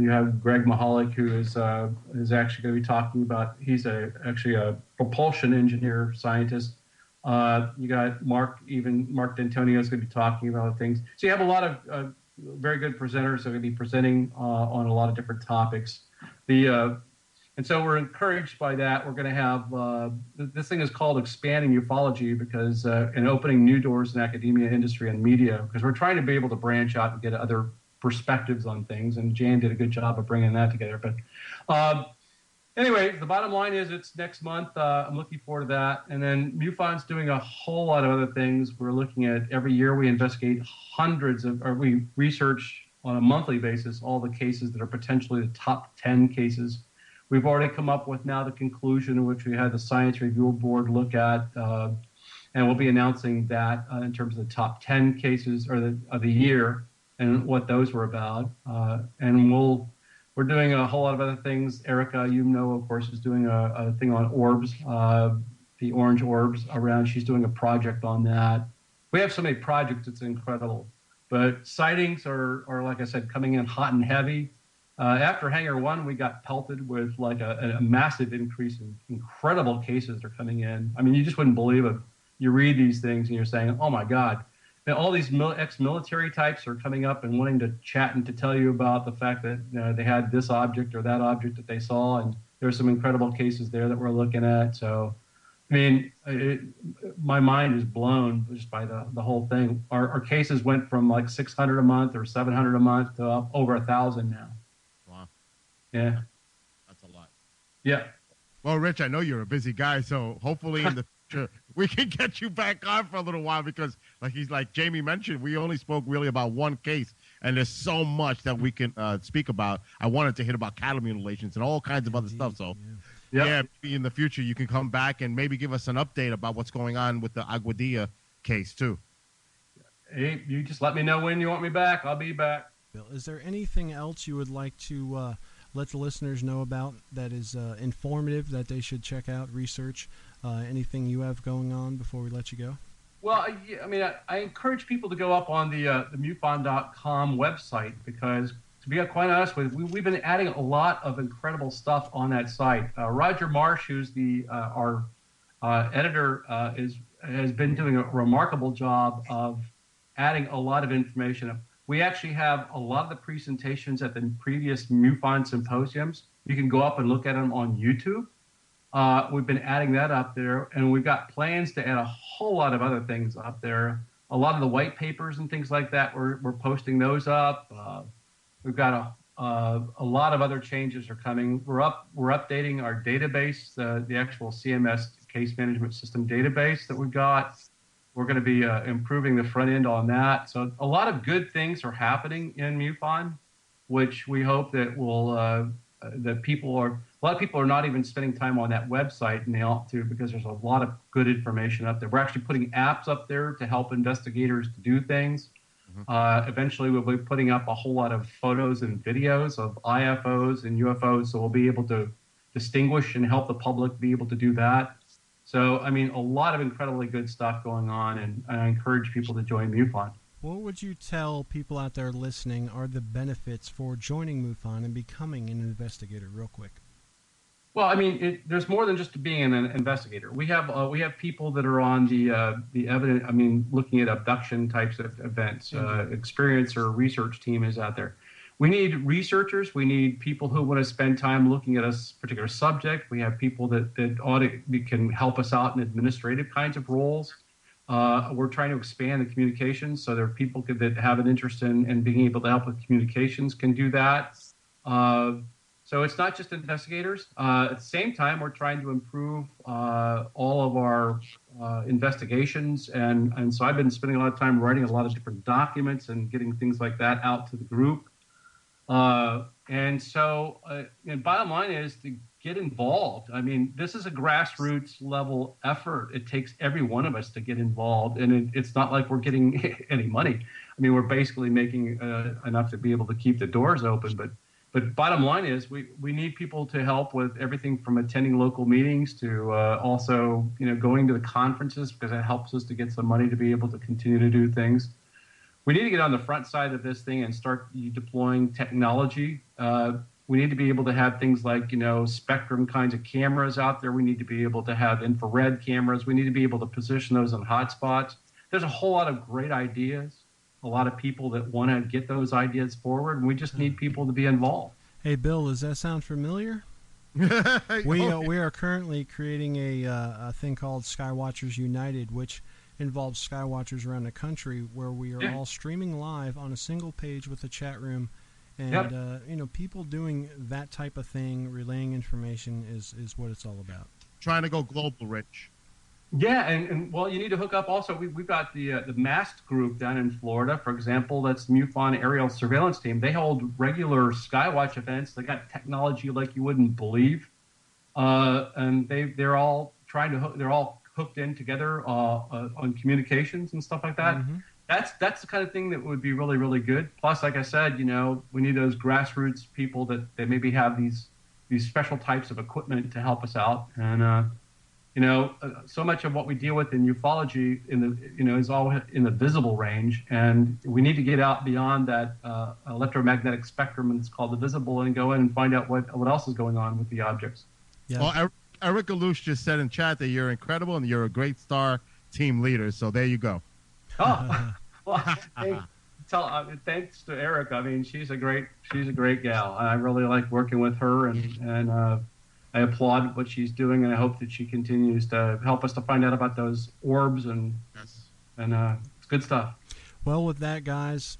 have Greg Mahalik, who is actually going to be talking about, he's actually a propulsion engineer scientist. You got Mark D'Antonio is going to be talking about things. So you have a lot of very good presenters that are going to be presenting on a lot of different topics. And so we're encouraged by that. We're going to have, this thing is called Expanding Ufology because, and opening new doors in academia, industry, and media, because we're trying to be able to branch out and get other perspectives on things. And Jan did a good job of bringing that together. But anyway, the bottom line is it's next month. I'm looking forward to that. And then MUFON's doing a whole lot of other things. We're looking at every year we investigate we research on a monthly basis all the cases that are potentially the top 10 cases. We've already come up with now the conclusion, which we had the Science Review Board look at, and we'll be announcing that in terms of the top 10 cases of the year and what those were about. And we're doing a whole lot of other things. Erica, of course, is doing a thing on orbs, the orange orbs around. She's doing a project on that. We have so many projects, it's incredible. But sightings are like I said, coming in hot and heavy. After Hangar 1, we got pelted with like a massive increase in incredible cases that are coming in. I mean, you just wouldn't believe it. You read these things and you're saying, oh my God. And all these ex-military types are coming up and wanting to chat and to tell you about the fact that they had this object or that object that they saw. And there's some incredible cases there that we're looking at. So, I mean, my mind is blown just by the whole thing. Our cases went from like 600 a month or 700 a month to up over 1,000 now. Yeah. That's a lot. Yeah. Well, Rich, I know you're a busy guy, so hopefully in the future we can get you back on for a little while because, like Jamie mentioned, we only spoke really about one case, and there's so much that we can speak about. I wanted to hit about cattle mutilations and all kinds of other stuff. So, yeah, maybe in the future you can come back and maybe give us an update about what's going on with the Aguadilla case too. Hey, you just let me know when you want me back. I'll be back. Bill, is there anything else you would like to let the listeners know about that is informative that they should check out, research, anything you have going on before we let you go? Well, I encourage people to go up on the MUFON.com website because, to be quite honest with you, we've been adding a lot of incredible stuff on that site. Roger Marsh, who's our editor, has been doing a remarkable job of adding a lot of information. We actually have a lot of the presentations at the previous MUFON symposiums. You can go up and look at them on YouTube. We've been adding that up there, and we've got plans to add a whole lot of other things up there. a lot of the white papers and things like that, we're posting those up. We've got a lot of other changes are coming. We're updating our database, the actual CMS case management system database that we've got. We're going to be improving the front end on that. So a lot of good things are happening in MUFON, which we hope that will that a lot of people are not even spending time on that website, and they ought to, because there's a lot of good information up there. We're actually putting apps up there to help investigators to do things. Eventually, we'll be putting up a whole lot of photos and videos of IFOs and UFOs, so we'll be able to distinguish and help the public be able to do that. So, I mean, a lot of incredibly good stuff going on, and I encourage people to join MUFON. What would you tell people out there listening are the benefits for joining MUFON and becoming an investigator, real quick? Well, I mean, there's more than just being an investigator. We have people that are on the evidence. I mean, looking at abduction types of events. Experience or research team is out there. We need researchers. We need people who want to spend time looking at a particular subject. We have people that can help us out in administrative kinds of roles. We're trying to expand the communications, so there are people that have an interest in being able to help with communications can do that. So it's not just investigators. At the same time, we're trying to improve all of our investigations, and so I've been spending a lot of time writing a lot of different documents and getting things like that out to the group. And bottom line is to get involved. I mean, this is a grassroots level effort. It takes every one of us to get involved, and it's not like we're getting any money. I mean, we're basically making enough to be able to keep the doors open. But bottom line is we need people to help with everything from attending local meetings to also going to the conferences, because it helps us to get some money to be able to continue to do things. We need to get on the front side of this thing and start deploying technology. We need to be able to have things like, spectrum kinds of cameras out there. We need to be able to have infrared cameras. We need to be able to position those on hotspots. There's a whole lot of great ideas, a lot of people that want to get those ideas forward, and we just need people to be involved. Hey, Bill, does that sound familiar? We are currently creating a thing called Skywatchers United, which involves Skywatchers around the country, where we are all streaming live on a single page with a chat room, and people doing that type of thing, relaying information is what it's all about. Trying to go global, Rich. Yeah, and well, you need to hook up also. We've got the MAST group down in Florida, for example. That's MUFON Aerial Surveillance Team. They hold regular Skywatch events. They got technology like you wouldn't believe, and they're all they're all hooked in together on communications and stuff like that. Mm-hmm. That's the kind of thing that would be really, really good. Plus, like I said, we need those grassroots people that maybe have these special types of equipment to help us out. And so much of what we deal with in ufology is all in the visible range, and we need to get out beyond that electromagnetic spectrum, and it's called the visible, and go in and find out what else is going on with the objects. Yeah. Well, Eric Alouche just said in chat that you're incredible and you're a great star team leader. So there you go. Oh, well, thanks to Eric. I mean, she's a great gal. I really like working with her, and I applaud what she's doing, and I hope that she continues to help us to find out about those orbs, and it's good stuff. Well, with that, guys,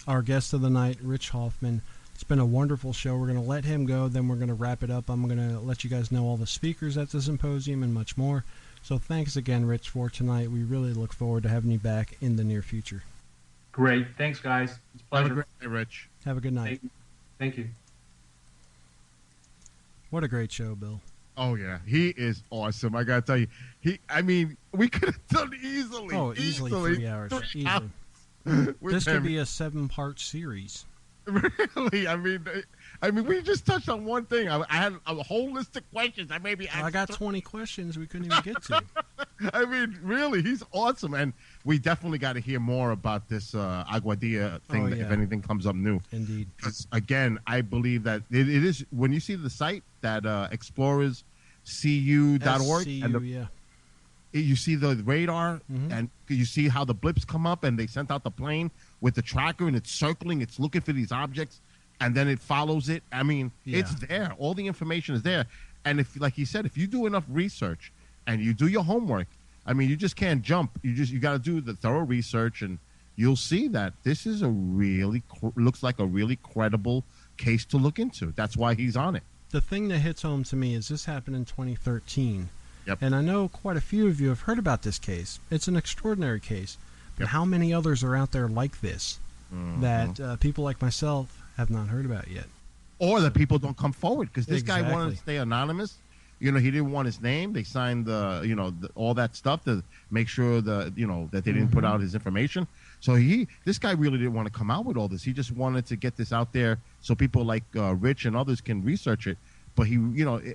our guest of the night, Rich Hoffman. It's been a wonderful show. We're going to let him go, then we're going to wrap it up. I'm going to let you guys know all the speakers at the symposium and much more. So thanks again, Rich, for tonight. We really look forward to having you back in the near future. Great. Thanks, guys. It's a pleasure. Have a great day, Rich. Have a good night. Thank you. What a great show, Bill. Oh, yeah. He is awesome. I got to tell you. We could have done easily. Oh, easily 3 hours. Easily. This could be a 7-part series. Really? I mean, we just touched on one thing. I had a whole list of questions. I got 20 questions we couldn't even get to. I mean, really, he's awesome, and we definitely got to hear more about this Aguadilla thing. If anything comes up new, indeed. Because again, I believe that it is when you see the site that explorerscu.org and you see the radar, and you see how the blips come up, and they sent out the plane with the tracker, and it's circling, it's looking for these objects, and then it follows it. I mean, it's there. All the information is there. And if, like he said, if you do enough research and you do your homework, I mean, you just can't jump. You got to do the thorough research, and you'll see that this is looks like a really credible case to look into. That's why he's on it. The thing that hits home to me is this happened in 2013. Yep. And I know quite a few of you have heard about this case. It's an extraordinary case. But Yep. how many others are out there like this that people like myself have not heard about yet? Or that people don't come forward because this guy wanted to Exactly. stay anonymous. He didn't want his name. They signed all that stuff to make sure that they didn't put out his information. So this guy really didn't want to come out with all this. He just wanted to get this out there so people like Rich and others can research it. But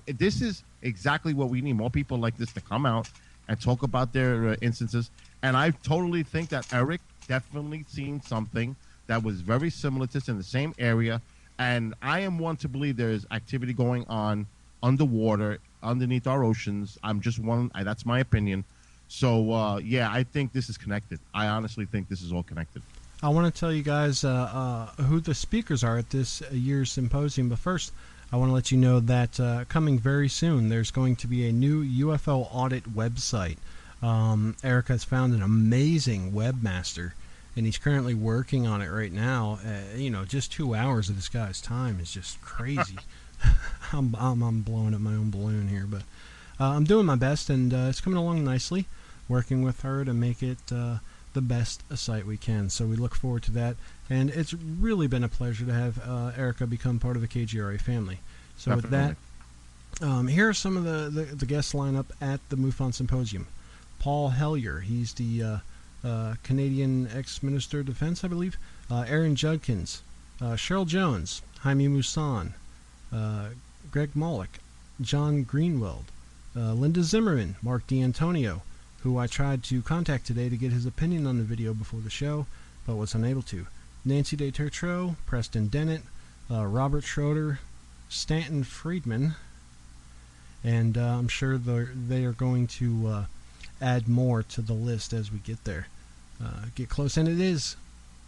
this is exactly what we need: more people like this to come out and talk about their instances. And I totally think that Eric definitely seen something that was very similar to this in the same area. And I am one to believe there is activity going on underwater, underneath our oceans. I'm just one. That's my opinion. So, I think this is connected. I honestly think this is all connected. I want to tell you guys who the speakers are at this year's symposium. But first, I want to let you know that coming very soon, there's going to be a new UFO audit website. Eric has found an amazing webmaster, and he's currently working on it right now. Just 2 hours of this guy's time is just crazy. I'm blowing up my own balloon here, but I'm doing my best, and it's coming along nicely, working with her to make it the best site we can. So we look forward to that, and it's really been a pleasure to have Erica become part of the KGRA family. So Definitely. with that, here are some of the guest lineup at the MUFON Symposium. Paul Hellyer, he's the Canadian ex-Minister of Defense, I believe. Aaron Judkins, Cheryl Jones, Jaime Musan, Greg Mollick, John Greenwald, Linda Zimmerman, Mark D'Antonio, who I tried to contact today to get his opinion on the video before the show, but was unable to. Nancy Day Tertreau, Preston Dennett, Robert Schroeder, Stanton Friedman, and I'm sure they are going to add more to the list as we get there. Get close, and it is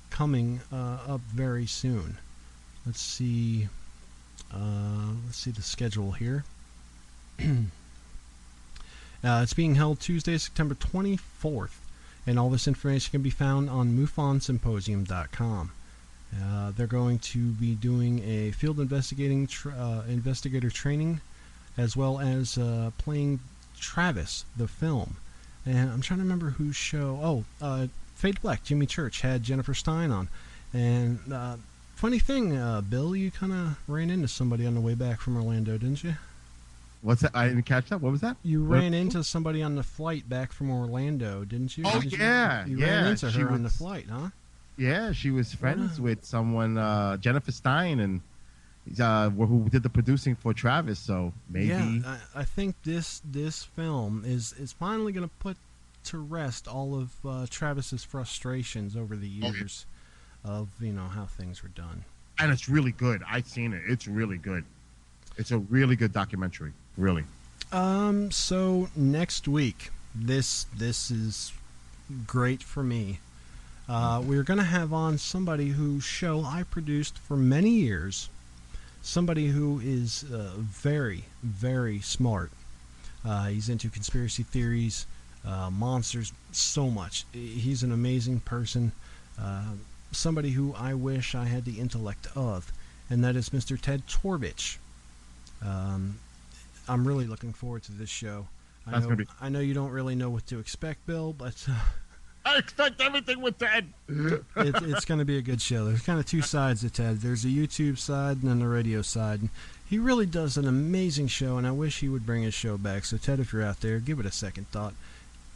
coming up very soon. Let's see the schedule here. It's being held Tuesday, September 24th, and all this information can be found on MUFONsymposium.com. They're going to be doing a field investigator training, as well as playing Travis, the film. And I'm trying to remember whose show. Fade to Black, Jimmy Church had Jennifer Stein on. And funny thing, Bill, you kind of ran into somebody on the way back from Orlando, didn't you? What's that? I didn't catch that. What was that? You ran into somebody on the flight back from Orlando, didn't you? Oh, yeah. You ran into her on the flight, huh? Yeah, she was friends with someone, Jennifer Stein, and who did the producing for Travis. So maybe. Yeah, I think this film is finally going to put to rest all of Travis's frustrations over the years of how things were done. And it's really good. I've seen it. It's really good. It's a really good documentary. Really. So next week, this is great for me. We're going to have on somebody whose show I produced for many years. Somebody who is very, very smart. He's into conspiracy theories, monsters, so much. He's an amazing person. Somebody who I wish I had the intellect of, and that is Mr. Ted Torvich. I'm really looking forward to this show. I know you don't really know what to expect, Bill, but I expect everything with Ted. it's going to be a good show. There's kind of two sides to Ted. There's the YouTube side and then the radio side. And he really does an amazing show, and I wish he would bring his show back. So, Ted, if you're out there, give it a second thought.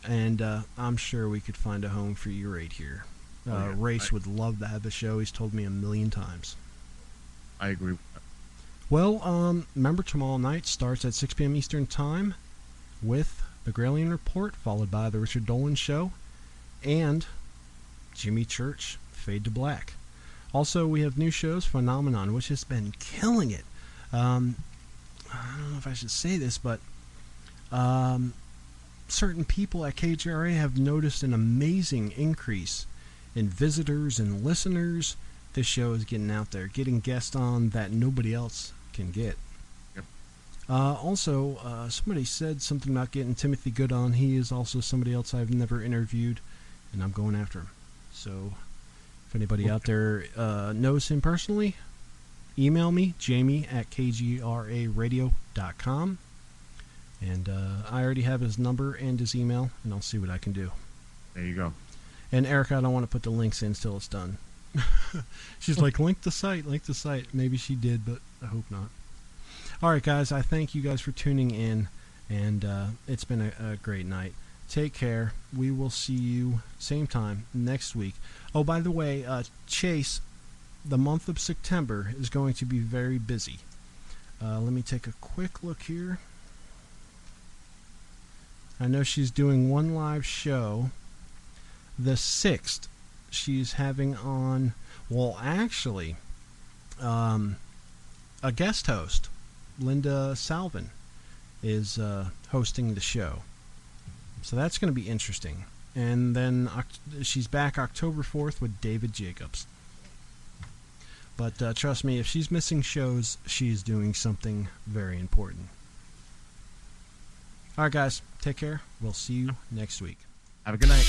And I'm sure we could find a home for you right here. Race would love to have the show. He's told me 1,000,000 times. I agree. Well, remember, tomorrow night starts at 6 p.m. Eastern Time with the Gralien Report, followed by the Richard Dolan Show, and Jimmy Church, Fade to Black. Also, we have new shows, Phenomenon, which has been killing it. I don't know if I should say this, but certain people at KGRA have noticed an amazing increase in visitors and listeners. This show is getting out there, getting guests on that nobody else can get. Yep. Also, somebody said something about getting Timothy Good on. He is also somebody else I've never interviewed, and I'm going after him. So, if anybody out there knows him personally, email me, jamie@kgraradio.com. And I already have his number and his email, and I'll see what I can do. There you go. And Erica, I don't want to put the links in until it's done. She's like, link the site. Maybe she did, but I hope not. All right, guys, I thank you guys for tuning in, and it's been a great night. Take care. We will see you same time next week. Oh, by the way, Chase, the month of September is going to be very busy. Let me take a quick look here. I know she's doing one live show. The 6th, she's having on, well, actually, a guest host. Linda Salvin is hosting the show. So that's going to be interesting. And then she's back October 4th with David Jacobs. But trust me, if she's missing shows, she's doing something very important. All right, guys, take care. We'll see you next week. Have a good night.